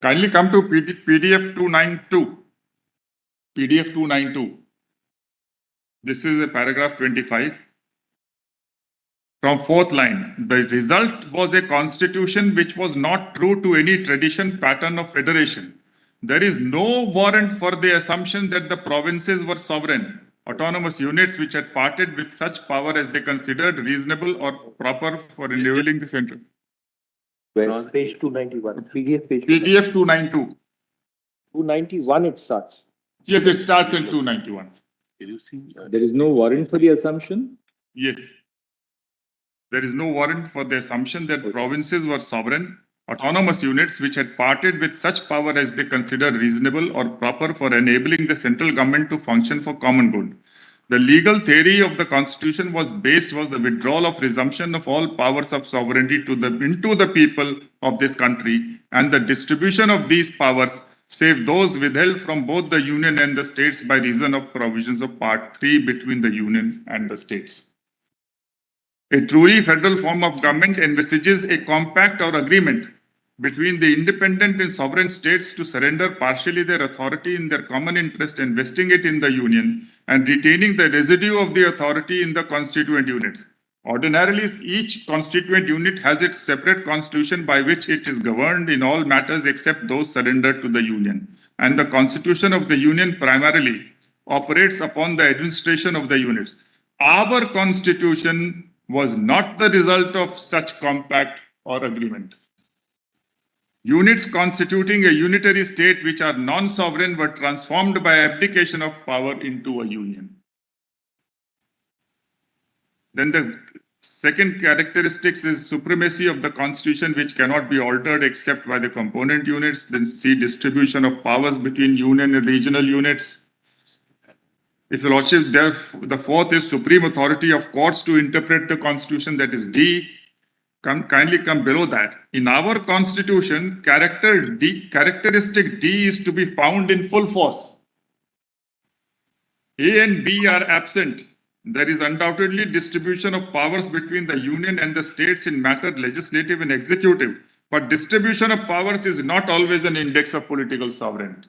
Kindly come to PDF 292. PDF 292. This is a paragraph 25. From fourth line, the result was a constitution which was not true to any tradition pattern of federation, there is no warrant for the assumption that the provinces were sovereign, autonomous units which had parted with such power as they considered reasonable or proper for enabling the central. Where? Page 291, PDF page PDF 292. 291 it starts. Yes, it starts in 291. Can you see? There is no warrant for the assumption. Yes. There is no warrant for the assumption that provinces were sovereign, autonomous units which had parted with such power as they considered reasonable or proper for enabling the central government to function for common good. The legal theory of the constitution was the withdrawal of resumption of all powers of sovereignty into the people of this country and the distribution of these powers, save those withheld from both the union and the states by reason of provisions of Part 3 between the union and the states. A truly federal form of government envisages a compact or agreement between the independent and sovereign states to surrender partially their authority in their common interest and vesting it in the union and retaining the residue of the authority in the constituent units. Ordinarily, each constituent unit has its separate constitution by which it is governed in all matters except those surrendered to the union. And the constitution of the union primarily operates upon the administration of the units. Our constitution was not the result of such compact or agreement. Units constituting a unitary state which are non-sovereign were transformed by abdication of power into a union. Then the second characteristic is supremacy of the constitution which cannot be altered except by the component units. Then C, distribution of powers between union and regional units. If your lordship, the fourth is supreme authority of courts to interpret the constitution, that is D. Kindly come below that. In our constitution, characteristic D is to be found in full force. A and B are absent. There is undoubtedly distribution of powers between the union and the states in matter legislative and executive, but distribution of powers is not always an index of political sovereignty.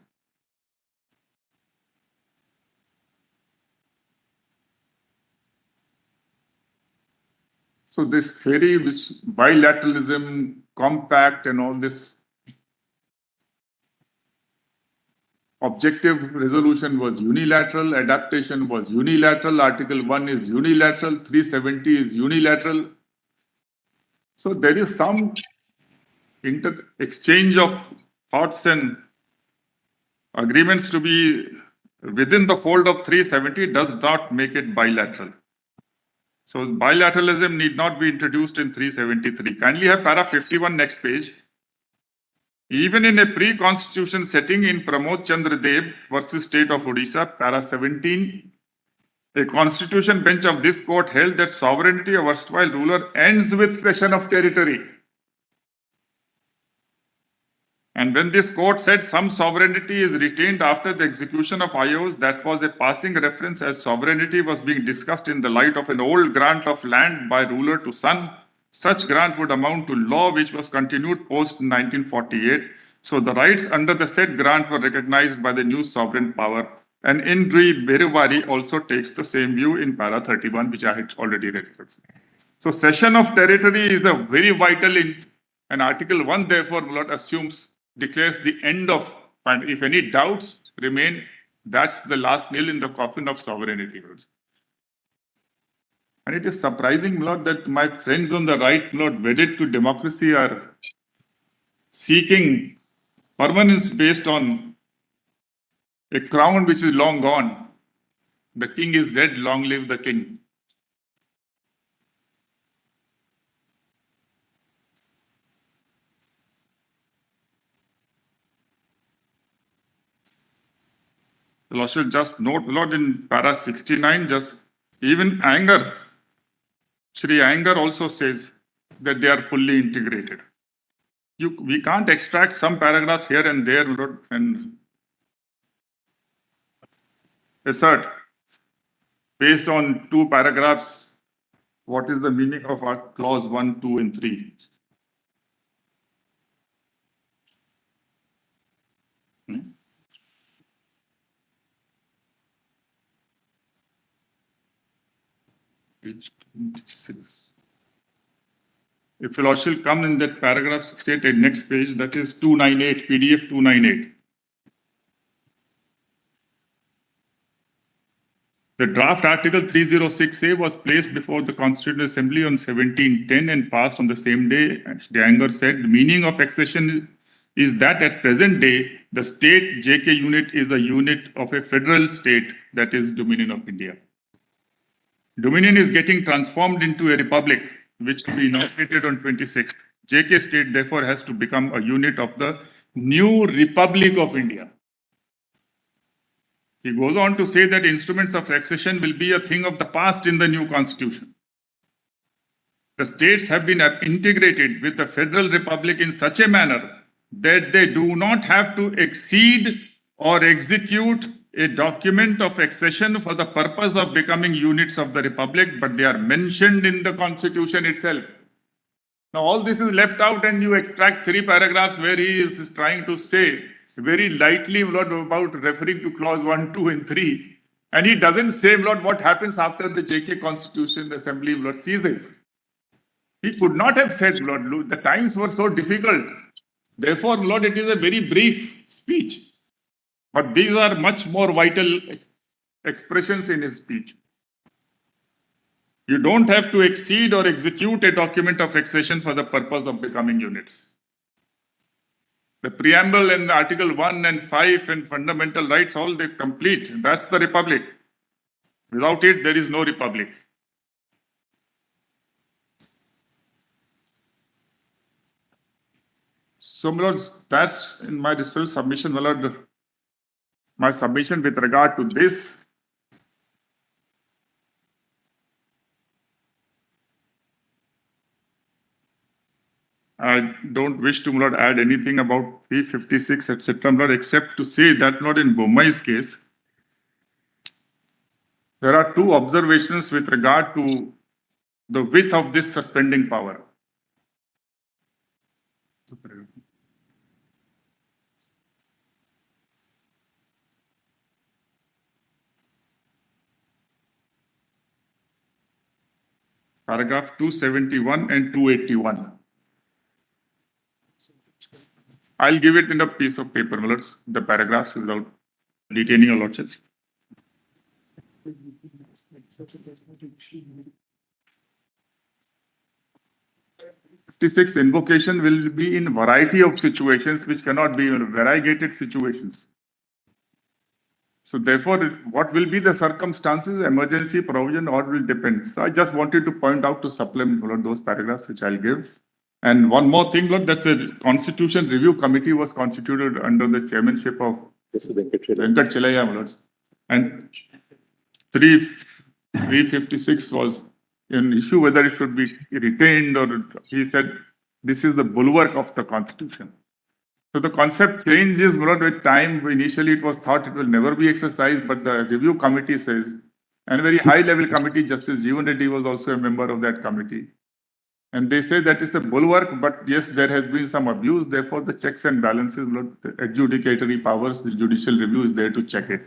So this theory, which bilateralism, compact and all this, objective resolution was unilateral, adaptation was unilateral, Article 1 is unilateral, 370 is unilateral. So there is some exchange of thoughts and agreements to be within the fold of 370 does not make it bilateral. So bilateralism need not be introduced in 373. Kindly have para 51 next page. Even in a pre-constitution setting in Pramod Chandra Dev versus State of Odisha, para 17, a constitution bench of this court held that sovereignty of erstwhile ruler ends with cession of territory. And when this court said some sovereignty is retained after the execution of IOs, that was a passing reference as sovereignty was being discussed in the light of an old grant of land by ruler to son. Such grant would amount to law which was continued post 1948. So the rights under the said grant were recognized by the new sovereign power. And Indri Beruvari also takes the same view in para 31, which I had already read. So cession of territory is a very vital and Article 1 therefore declares the end of, and if any doubts remain, that's the last nail in the coffin of sovereignty. And it is surprising, Lord, that my friends on the right, Lord, wedded to democracy are seeking permanence based on a crown which is long gone. The king is dead, long live the king. Lord, just note, Lord, in para 69, just even anger, Shri Anger also says that they are fully integrated. We can't extract some paragraphs here and there, Lord, and assert based on 2 paragraphs what is the meaning of our clause 1, 2, and 3. Page 26. If you shall come in that paragraph 68 next page, that is 298, PDF 298. The draft Article 306A was placed before the Constituent Assembly on 1710 and passed on the same day. Dyanger said, the meaning of accession is that at present day, the state JK unit is a unit of a federal state, that is Dominion of India. Dominion is getting transformed into a republic, which will be inaugurated on 26th. JK state therefore has to become a unit of the new Republic of India. He goes on to say that instruments of accession will be a thing of the past in the new constitution. The states have been integrated with the federal republic in such a manner that they do not have to exceed or execute a document of accession for the purpose of becoming units of the republic, but they are mentioned in the constitution itself. Now all this is left out and you extract 3 paragraphs where he is trying to say very lightly about referring to clause 1, 2 and 3. And he doesn't say what happens after the JK Constitution Assembly ceases. He could not have said, the times were so difficult. Therefore, it is a very brief speech. But these are much more vital expressions in his speech. You don't have to exceed or execute a document of accession for the purpose of becoming units. The preamble and the Article 1 and 5 and fundamental rights, all they complete. That's the republic. Without it, there is no republic. So, my lords, that's in my dispelled submission, my lord. My submission with regard to this. I don't wish to, my lord, add anything about 356, etc., my lord, except to say that, my lord, in Bommai's case, there are 2 observations with regard to the width of this suspending power. Paragraph 271 and 281. I'll give it in a piece of paper, my lords, the paragraphs without detaining your lordships. 56 invocation will be in variety of situations which cannot be in variegated situations. So therefore, what will be the circumstances, emergency, provision, or will depend. So I just wanted to point out to supplement those paragraphs which I'll give. And one more thing, Lord, that's a Constitution Review Committee was constituted under the chairmanship of Venkat Chilaya, Lords. And 356 was an issue whether it should be retained or he said this is the bulwark of the Constitution. So the concept changes with time. Initially, it was thought it will never be exercised, but the review committee says, and a very high-level committee, Justice Jeevan Reddy was also a member of that committee. And they say that is a bulwark, but yes, there has been some abuse. Therefore, the checks and balances, the adjudicatory powers, the judicial review is there to check it.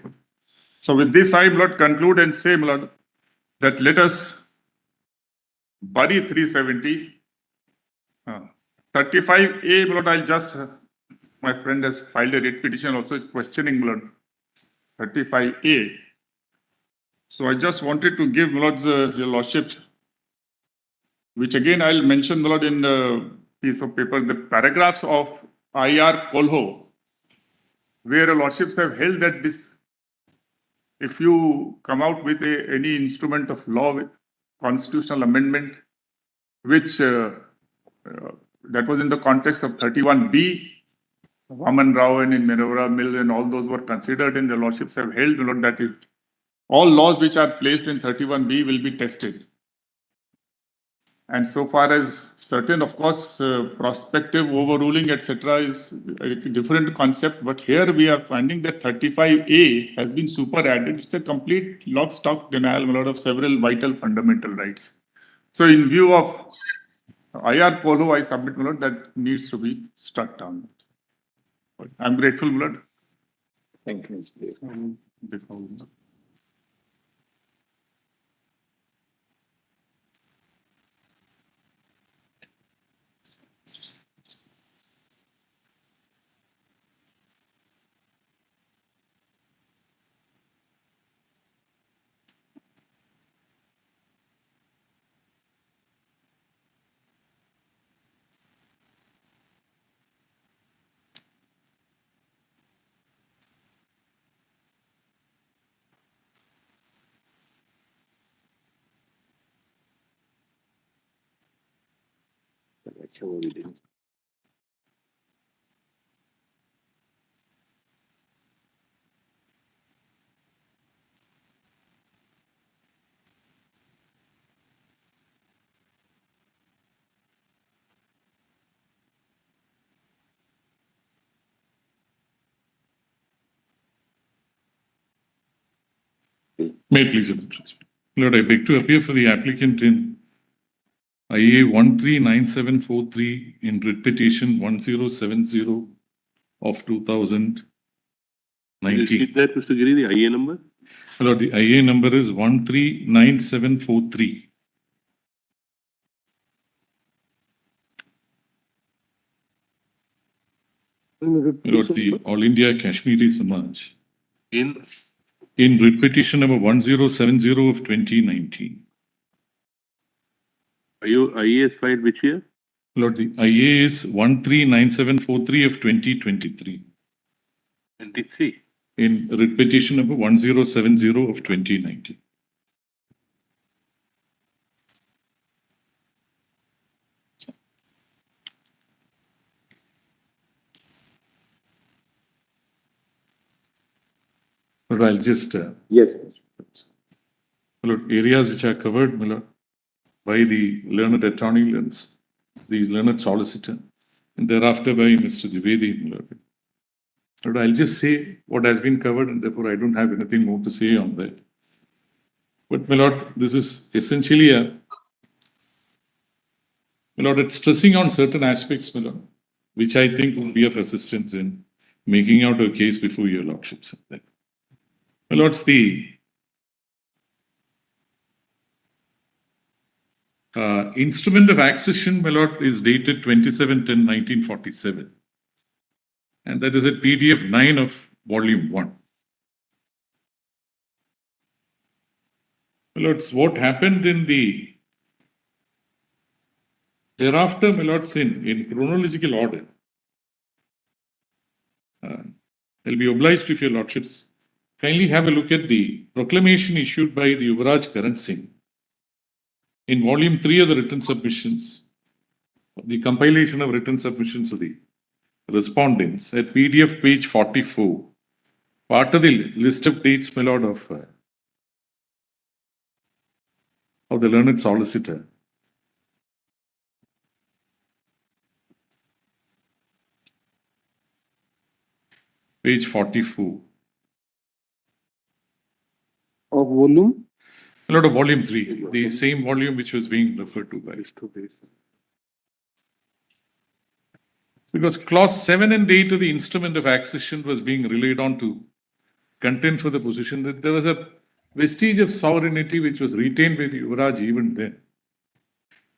So with this, I will conclude and say, that let us bury 370. 35A, I'll just, my friend has filed a writ petition also questioning 35A. So I just wanted to give your lordship, which again I'll mention in the piece of paper, the paragraphs of IR Kolho, where lordships have held that this, if you come out with any instrument of law with constitutional amendment, which that was in the context of 31B, Vaman Rao and in Minerva Mill and all those were considered, and the lordships have held that all laws which are placed in 31B will be tested. And so far as certain, of course, prospective overruling, etc., is a different concept. But here we are finding that 35A has been super added. It's a complete lock, stock denial of several vital fundamental rights. So in view of IR Polo, I submit that needs to be struck down. I'm grateful, Lord. Thank you, Mr. May it please your Lordship. Lord, I beg to appear for the applicant in IA 139743 in writ petition 1070 of 2019. Is that, Mr. Giri, the IA number? Lord, the IA number is 139743. Lord, the All India Kashmiri Samaj In in petition number 1070 of 2019. IA is filed which year? Lord, the IA is 139743 of 2023. 23. In writ petition number 1070 of 2019. But I'll just, Yes. my Lord, areas which are covered, my Lord, by the learned attorney, the learned solicitor, and thereafter by Mr. Dwivedi, my Lord. Lord, I'll just say what has been covered, and therefore I don't have anything more to say on that. But my Lord, this is essentially my Lord, it's stressing on certain aspects, my Lord, which I think will be of assistance in making out a case before your Lordships. My Lords, the instrument of accession, my Lord, is dated 27/10/1947. And that is at PDF 9 of Volume 1. My Lords, what happened in the thereafter, my Lords, in chronological order, I'll be obliged if your Lordships kindly have a look at the proclamation issued by the Yuvraj Karan Singh in Volume 3 of the written submissions, the compilation of written submissions of the respondents at PDF page 44, part of the list of dates, my Lord, of the learned solicitor. Page 44. Of volume? My Lord, of Volume 3, the same volume which was being referred to by. Because clause 7 and 8 of the instrument of accession was being relied on to contend for the position that there was a vestige of sovereignty which was retained by the Yuvraj even then,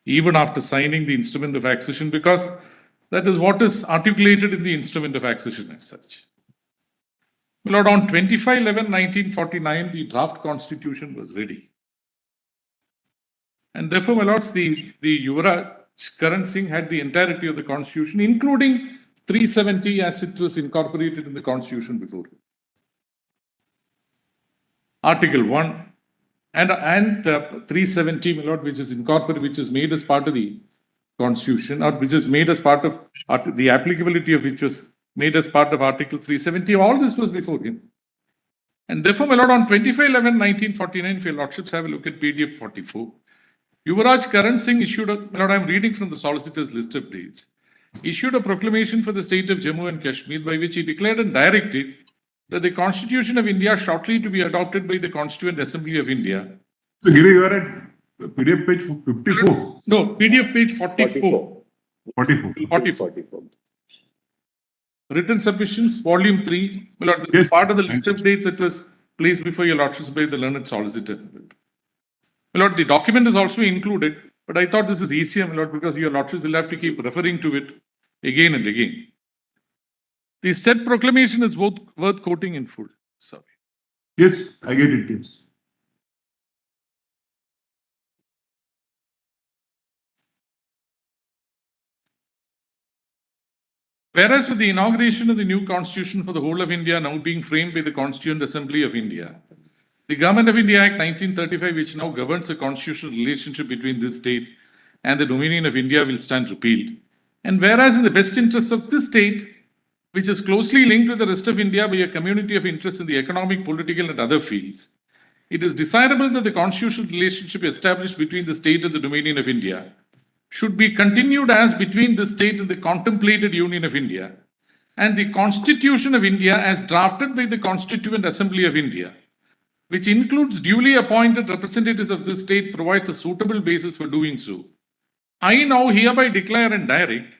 even after signing the instrument of accession, because that is what is articulated in the instrument of accession as such. My Lord, on 25/11/1949, the draft constitution was ready. And therefore, my Lords, the Yuvraj Karan Singh had the entirety of the constitution, including 370 as it was incorporated in the constitution before. Article 1 and 370, my Lord, which is incorporated, which is made as part of the constitution, or which is made as part of the applicability of which was made as part of Article 370. All this was before him. And therefore, my Lord, on 25/11/1949, if your Lordships have a look at PDF 44, Yuvraj Karan Singh issued my Lord, I'm reading from the solicitor's list of dates, issued a proclamation for the state of Jammu and Kashmir by which he declared and directed that the Constitution of India shortly to be adopted by the Constituent Assembly of India. So, Giri, you are at PDF page 54. No, PDF page 44. 44. 44. Written submissions, Volume 3. My Lord, Yes, part of the list thanks. of dates that was placed before your Lordships by the learned solicitor. My Lord, the document is also included, but I thought this is easier, my Lord, because your Lordships will have to keep referring to it again and again. The said proclamation is both worth quoting in full. Sorry. Yes, I get it. Yes. Whereas with the inauguration of the new constitution for the whole of India now being framed by the Constituent Assembly of India, the Government of India Act 1935, which now governs the constitutional relationship between this state and the dominion of India will stand repealed. And whereas in the best interests of this state, which is closely linked with the rest of India by a community of interest in the economic, political, and other fields, it is desirable that the constitutional relationship established between the state and the dominion of India should be continued as between the state and the contemplated Union of India, and the Constitution of India as drafted by the Constituent Assembly of India, which includes duly appointed representatives of this state, provides a suitable basis for doing so. I now hereby declare and direct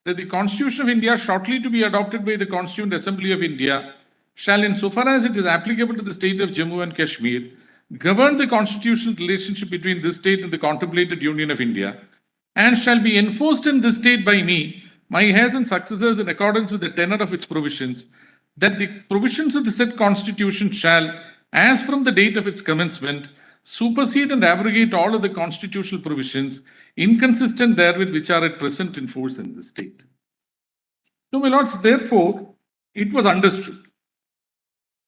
that the Constitution of India, shortly to be adopted by the Constituent Assembly of India, shall, insofar as it is applicable to the state of Jammu and Kashmir, govern the constitutional relationship between this state and the contemplated Union of India, and shall be enforced in this state by me, my heirs and successors, in accordance with the tenor of its provisions, that the provisions of the said Constitution shall, as from the date of its commencement, supersede and abrogate all of the constitutional provisions inconsistent therewith which are at present in force in the state. So, my lords, therefore, it was understood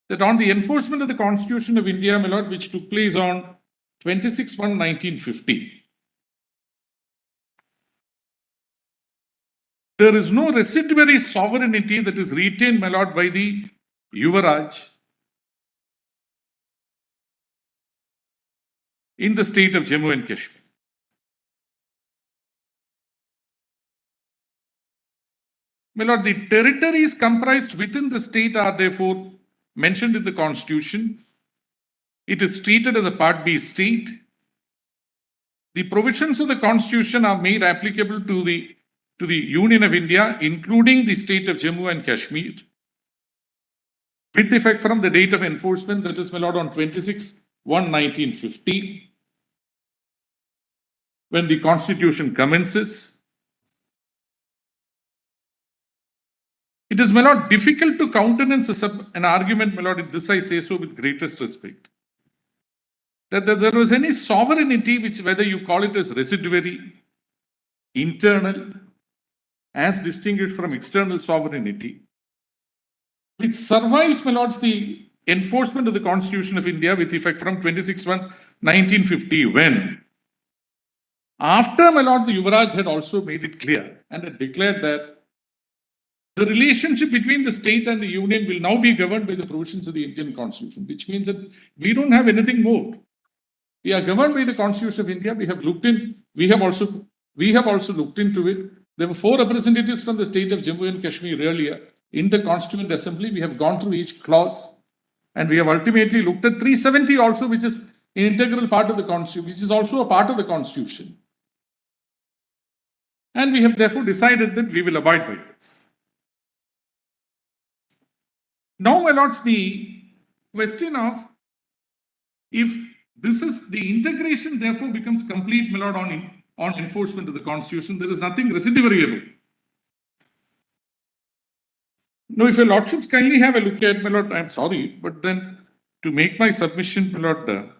that on the enforcement of the Constitution of India, my lord, which took place on 26/1/1950, there is no residuary sovereignty that is retained, my lord, by the Yuvaraj in the state of Jammu and Kashmir. My lord, the territories comprised within the state are therefore mentioned in the Constitution. It is treated as a Part B state. The provisions of the Constitution are made applicable to the Union of India, including the state of Jammu and Kashmir, with effect from the date of enforcement, that is, my lord, on 26/1/1950, when the Constitution commences. It is, my lord, difficult to countenance an argument, my lord, this I say so with greatest respect, that there was any sovereignty which, whether you call it as residuary, internal, as distinguished from external sovereignty, which survives, my lords, the enforcement of the Constitution of India with effect from 26/1/1950, when, after, my lord, the Yuvaraj had also made it clear and had declared that the relationship between the state and the union will now be governed by the provisions of the Indian Constitution, which means that we don't have anything more. We are governed by the Constitution of India. We have also looked into it. There were 4 representatives from the state of Jammu and Kashmir earlier in the Constituent Assembly. We have gone through each clause, and we have ultimately looked at 370 also, which is an integral part of the Constitution, which is also a part of the Constitution. And we have therefore decided that we will abide by this. Now, my lords, the question of if this is the integration, therefore becomes complete, my lord, on enforcement of the Constitution, there is nothing residuary about it. Now, if your lordships kindly have a look at, my lord, I'm sorry, but then to make my submission, my lord,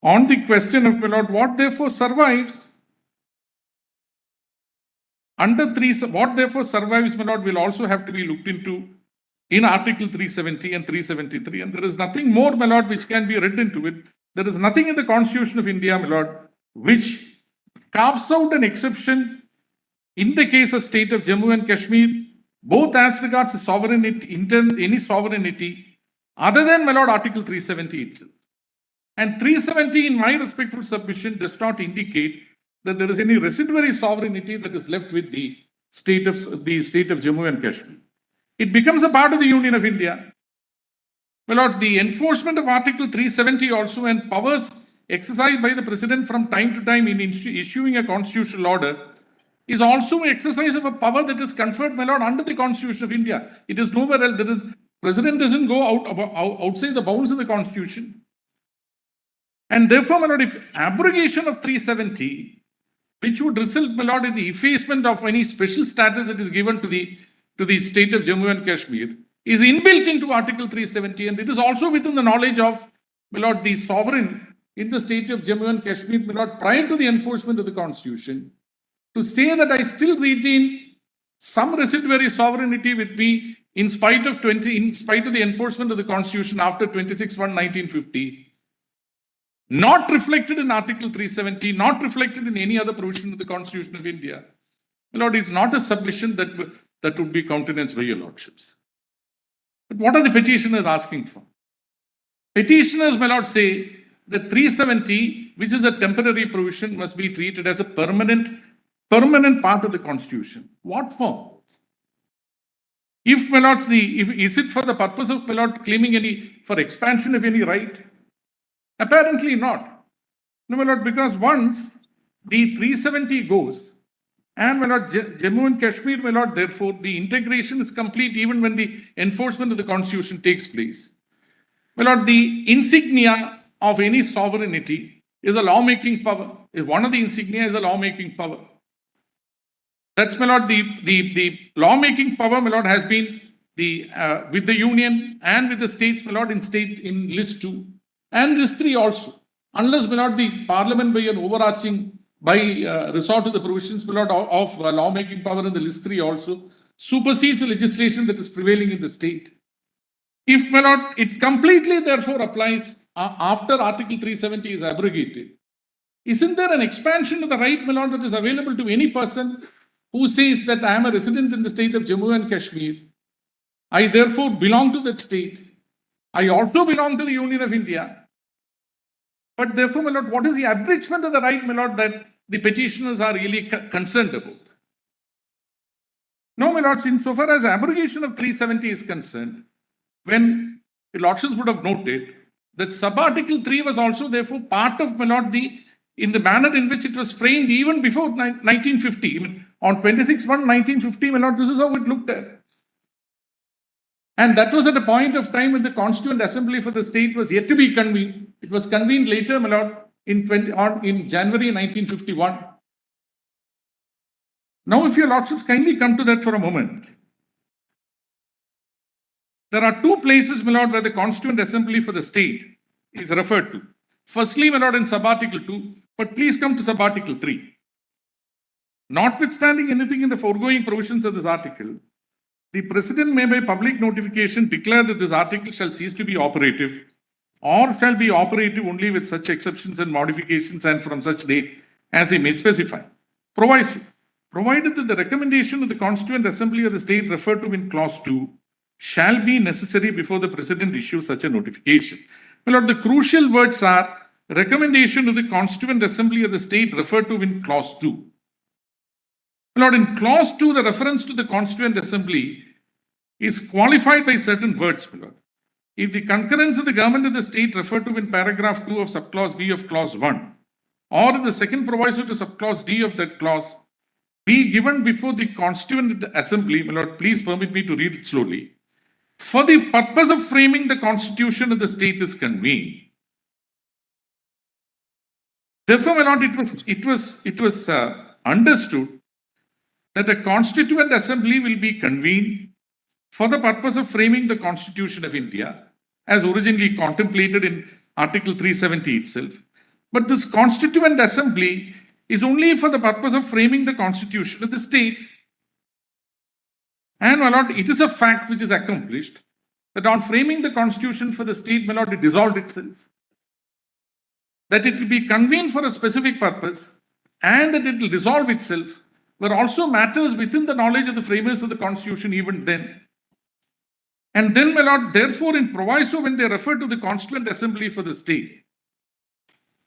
on the question of, my lord, what therefore survives under 3, what therefore survives, my lord, will also have to be looked into in Article 370 and 373, and there is nothing more, my lord, which can be read into it. There is nothing in the Constitution of India, my lord, which carves out an exception in the case of state of Jammu and Kashmir, both as regards the sovereignty, any sovereignty, other than, my lord, Article 370 itself. And 370, in my respectful submission, does not indicate that there is any residuary sovereignty that is left with the state of Jammu and Kashmir. It becomes a part of the Union of India. My lord, the enforcement of Article 370 also, and powers exercised by the President from time to time in issuing a constitutional order, is also an exercise of a power that is conferred, my lord, under the Constitution of India. It is nowhere else. President doesn't go outside the bounds of the Constitution. And therefore, my lord, if abrogation of 370, which would result, my lord, in the effacement of any special status that is given to the state of Jammu and Kashmir, is inbuilt into Article 370, and it is also within the knowledge of, my lord, the sovereign in the state of Jammu and Kashmir, my lord, prior to the enforcement of the Constitution, to say that I still retain some residuary sovereignty with me in spite of the enforcement of the Constitution after 26/1/1950, not reflected in Article 370, not reflected in any other provision of the Constitution of India, my lord, is not a submission that would be countenanced by your lordships. But what are the petitioners asking for? Petitioners, my lord, say that 370, which is a temporary provision, must be treated as a permanent part of the Constitution. What for? If, my lords, is it for the purpose of, my lord, claiming for expansion of any right? Apparently not. No, my lord, because once the 370 goes, and, my lord, Jammu and Kashmir, my lord, therefore, the integration is complete even when the enforcement of the Constitution takes place. My lord, the insignia of any sovereignty is a lawmaking power. One of the insignia is a lawmaking power. That's, my lord, the lawmaking power, my lord, has been with the union and with the states, my lord, in list 2 and list 3 also. Unless, my lord, the parliament by resort to the provisions, my lord, of lawmaking power in the list 3 also supersedes the legislation that is prevailing in the state. If, my lord, it completely therefore applies after Article 370 is abrogated, isn't there an expansion of the right, my lord, that is available to any person who says that I am a resident in the state of Jammu and Kashmir? I therefore belong to that state. I also belong to the Union of India. But therefore, my lord, what is the abridgment of the right, my lord, that the petitioners are really concerned about? No, my lords, insofar as abrogation of 370 is concerned, when the lordships would have noted that sub-article 3 was also therefore part of, my lord, in the manner in which it was framed even before 1950. I mean, on 26/1/1950, my lord, this is how it looked at. And that was at a point of time when the Constituent Assembly for the state was yet to be convened. It was convened later, my lord, in January 1951. Now, if your lordships kindly come to that for a moment. There are two places, my lord, where the Constituent Assembly for the state is referred to. Firstly, my lord, in sub-article 2, but please come to sub-article 3. Notwithstanding anything in the foregoing provisions of this article, the President may by public notification declare that this article shall cease to be operative or shall be operative only with such exceptions and modifications and from such date as he may specify. Provided that the recommendation of the Constituent Assembly of the state referred to in clause 2 shall be necessary before the President issues such a notification. My lord, the crucial words are recommendation of the Constituent Assembly of the state referred to in clause 2. My lord, in clause 2, the reference to the Constituent Assembly is qualified by certain words, my lord. If the concurrence of the government of the state referred to in paragraph 2 of subclause B of clause 1 or in the second proviso to subclause D of that clause be given before the Constituent Assembly, my lord, please permit me to read it slowly. For the purpose of framing the constitution of the state is convened. Therefore, my lord, it was understood that a Constituent Assembly will be convened for the purpose of framing the Constitution of India, as originally contemplated in Article 370 itself. But this Constituent Assembly is only for the purpose of framing the Constitution of the state. And, my lord, it is a fact which is accomplished that on framing the Constitution for the state, my lord, it dissolved itself. That it will be convened for a specific purpose and that it will dissolve itself were also matters within the knowledge of the framers of the Constitution even then. And then, my lord, therefore, in proviso, when they refer to the Constituent Assembly for the state,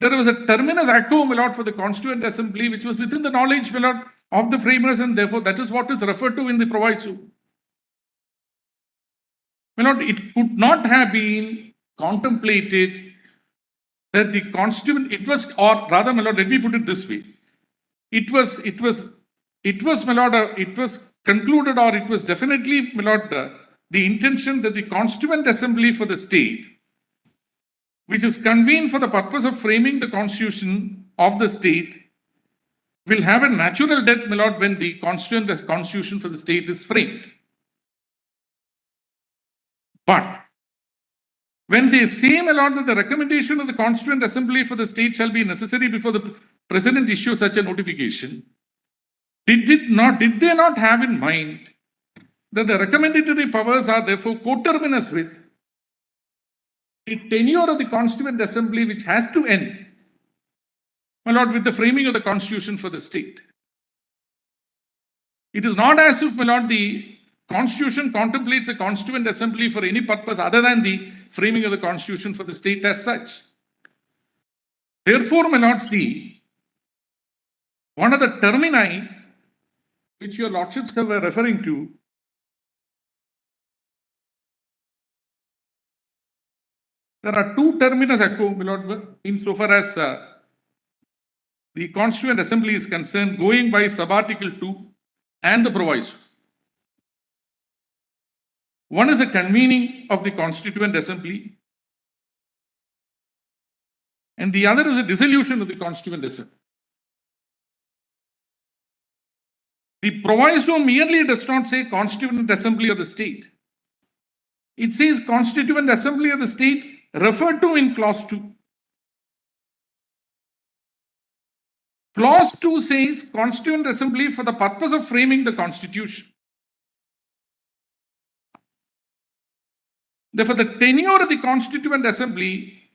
there was a terminus acquo, my lord, for the Constituent Assembly, which was within the knowledge, my lord, of the framers, and therefore that is what is referred to in the proviso. My lord, it could not have been contemplated that the Constituent, it was, or rather, my lord, let me put it this way. It was, my lord, it was concluded, or it was definitely, my lord, the intention that the Constituent Assembly for the state, which is convened for the purpose of framing the constitution of the state, will have a natural death, my lord, when the constitution for the state is framed. But when they say, my lord, that the recommendation of the Constituent Assembly for the state shall be necessary before the President issues such a notification, did they not have in mind that the recommendatory powers are therefore coterminous with the tenure of the Constituent Assembly, which has to end, my lord, with the framing of the Constitution for the state. It is not as if, my lord, the Constitution contemplates a Constituent Assembly for any purpose other than the framing of the Constitution for the state as such. Therefore, my lords, one of the termini which your lordships were referring to there are two terminus echo, my lord, insofar as the Constituent Assembly is concerned, going by sub-article 2 and the proviso. One is the convening of the Constituent Assembly, and the other is the dissolution of the Constituent Assembly. The proviso merely does not say Constituent Assembly of the state. It says Constituent Assembly of the state referred to in clause 2. Clause 2 says Constituent Assembly for the purpose of framing the Constitution. Therefore, the tenure of the Constituent Assembly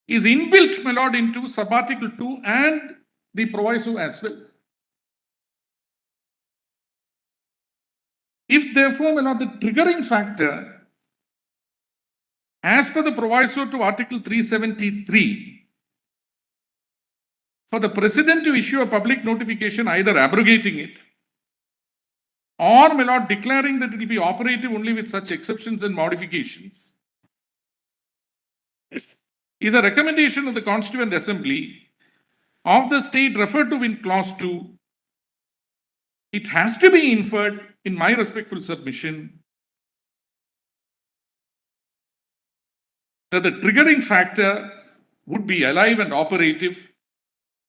is inbuilt, my lord, into sub-article 2 and the proviso as well. If therefore, my lord, the triggering factor, as per the proviso to Article 373, for the President to issue a public notification either abrogating it or, my lord, declaring that it will be operative only with such exceptions and modifications, is a recommendation of the Constituent Assembly of the state referred to in clause 2. It has to be inferred, in my respectful submission, that the triggering factor would be alive and operative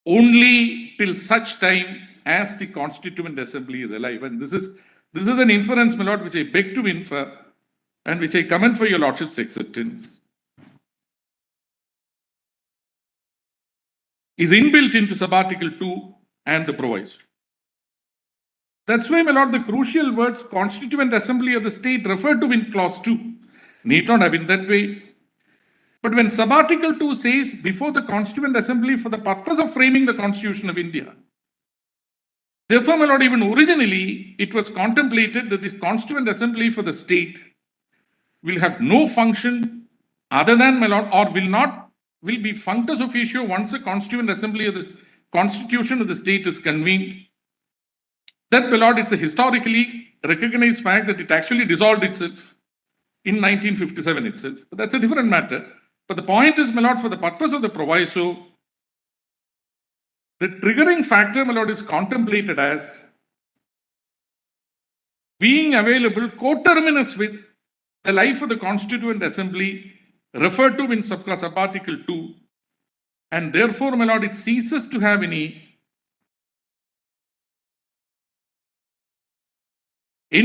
only till such time as the Constituent Assembly is alive. And this is an inference, my lord, which I beg to infer and which I commend for your lordship's acceptance, is inbuilt into sub-article 2 and the proviso. That's why, my lord, the crucial words Constituent Assembly of the state referred to in clause 2 need not have been that way. But when sub-article 2 says before the Constituent Assembly for the purpose of framing the Constitution of India, therefore, my lord, even originally it was contemplated that this Constituent Assembly for the state will have no function other than, my lord, or will be functus officio once the Constituent Assembly of the Constitution of the state is convened. That, my lord, it's a historically recognized fact that it actually dissolved itself in 1957 itself. But that's a different matter. But the point is, my lord, for the purpose of the proviso, the triggering factor, my lord, is contemplated as being available coterminous with the life of the Constituent Assembly referred to in sub-article 2, and therefore, my lord, it ceases to have any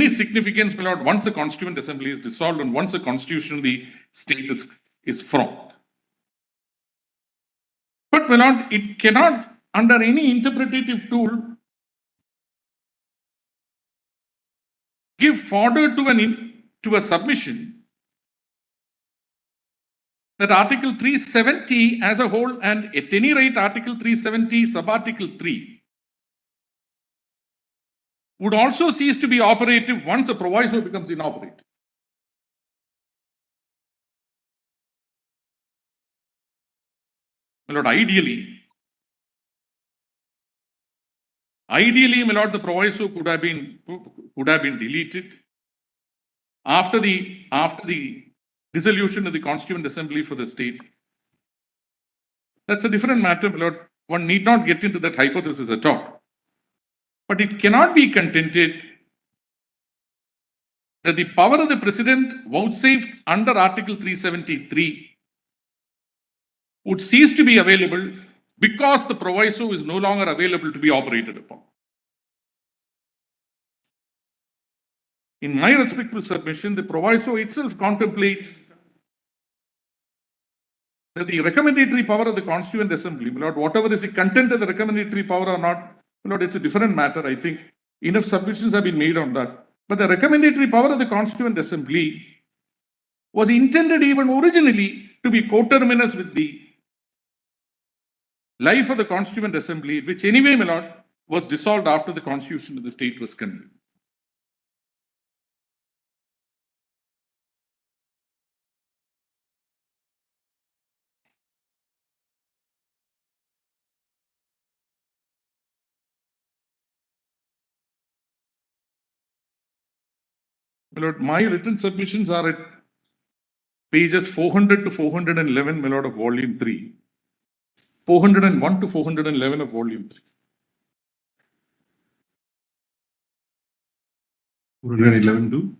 significance, my lord, once the Constituent Assembly is dissolved and once the Constitution of the state is formed. But, my lord, it cannot, under any interpretative tool, give fodder to a submission that Article 370 as a whole, and at any rate Article 370 sub-article 3, would also cease to be operative once a proviso becomes inoperative. My lord, ideally, my lord, the proviso could have been deleted after the dissolution of the Constituent Assembly for the state. That's a different matter, my lord. One need not get into that hypothesis at all. But it cannot be contended that the power of the President vouchsafed under Article 373 would cease to be available because the proviso is no longer available to be operated upon. In my respectful submission, the proviso itself contemplates that the recommendatory power of the Constituent Assembly, my lord, whatever is the content of the recommendatory power or not, my lord, it's a different matter. I think enough submissions have been made on that. But the recommendatory power of the Constituent Assembly was intended even originally to be coterminous with the life of the Constituent Assembly, which anyway, my lord, was dissolved after the constitution of the state was convened. My lord, my written submissions are at pages 400 to 411, my lord, of volume 3. 401 to 411 of volume 3. 411 to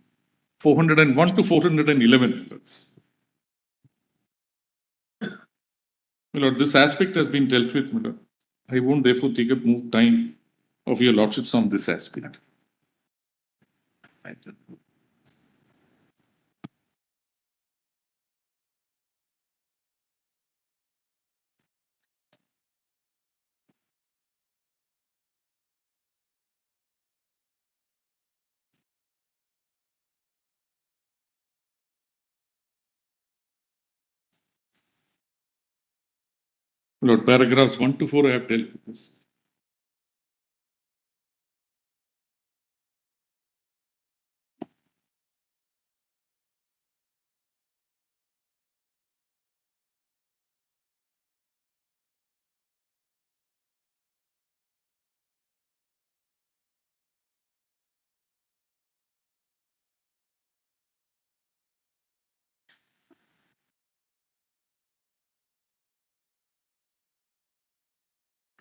401 to 411. My lord, this aspect has been dealt with, my lord. I won't therefore take up more time of your lordships on this aspect. My lord, paragraphs 1 to 4 I have dealt with this.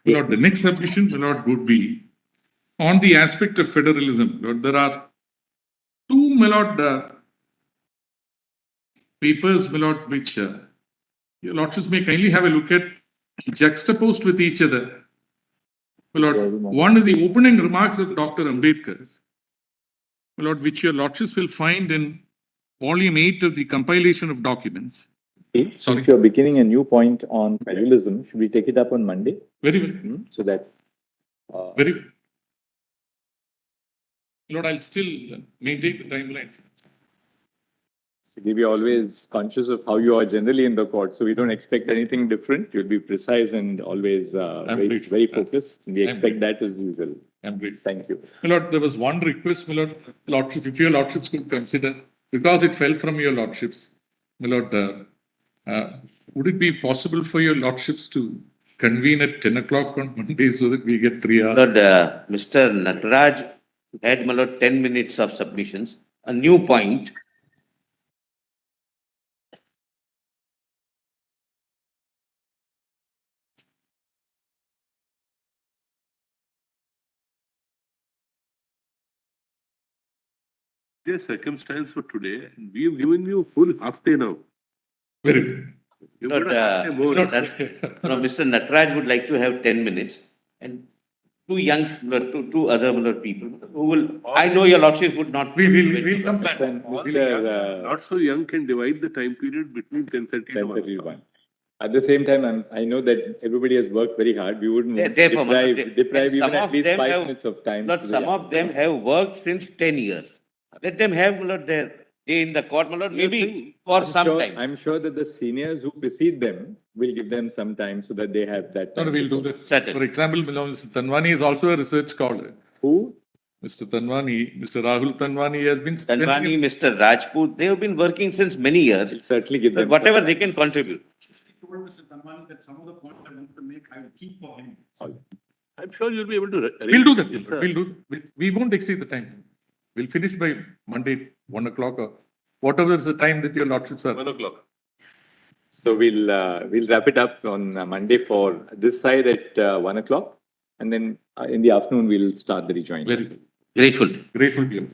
My lord, the next submission, my lord, would be on the aspect of federalism. Lord, there are two, my lord, papers, my lord, which your lordships may kindly have a look at, juxtaposed with each other. My lord, one is the opening remarks of Dr. Ambedkar, my lord, which your lordships will find in volume 8 of the compilation of documents. Sorry. If you're beginning a new point on federalism, should we take it up on Monday? Very well. So that Very well. Lord, I'll still maintain the timeline. we'll be always conscious of how you are generally in the court, so we don't expect anything different. You'll be precise and always very, grateful. very focused. We I'm expect that as usual. I'm grateful. Thank you. My lord, there was one request, my lord, lordship, if your lordships could consider, because it fell from your lordships, my lord, would it be possible for your lordships to convene at 10 o'clock on Monday so that we get 3 hours? Lord, Mr. Nataraj had, my lord, 10 minutes of submissions. A new point. There's circumstance for today, and we have given you full half day now. Very good. You've Lord, got a half day more. no, Mr. Nataraj would like to have 10 minutes. And two other Lord, people who will, I know your lordships would not. We'll come back. Then All Mr. young, not so young can divide the time period between 10:30 to 1. 10:31. At the same time, I know that everybody has worked very hard. We wouldn't want to Therefore, my lord, deprive some even at of least them 5 have- minutes of time. Lord, to some the- of them have worked since 10 years. Let them have, my lord, their day in the court, my lord, maybe for some time. I'm sure that the seniors who precede them will give them some time so that they have that No, time. we'll do that. Certainly. For example, Mr. Tanwani is also a research scholar. Who? Mr. Tanwani, Mr. Rahul Tanwani has been spending. Tanwani, Mr. Rajput, they have been working since many years. Will certainly give But them. whatever they can contribute. Told Mr. Tanwani that some of the points I want to make, I will keep for him. I'm sure you'll be able to. We'll do that. We'll do that. We won't exceed the time. We'll finish by Monday, 1 o'clock or whatever is the time that your lordships are. 1 o'clock. So we'll wrap it up on Monday for this side at 1 o'clock. And then in the afternoon, we'll start the rejoinder. Very good. Grateful. Grateful to you.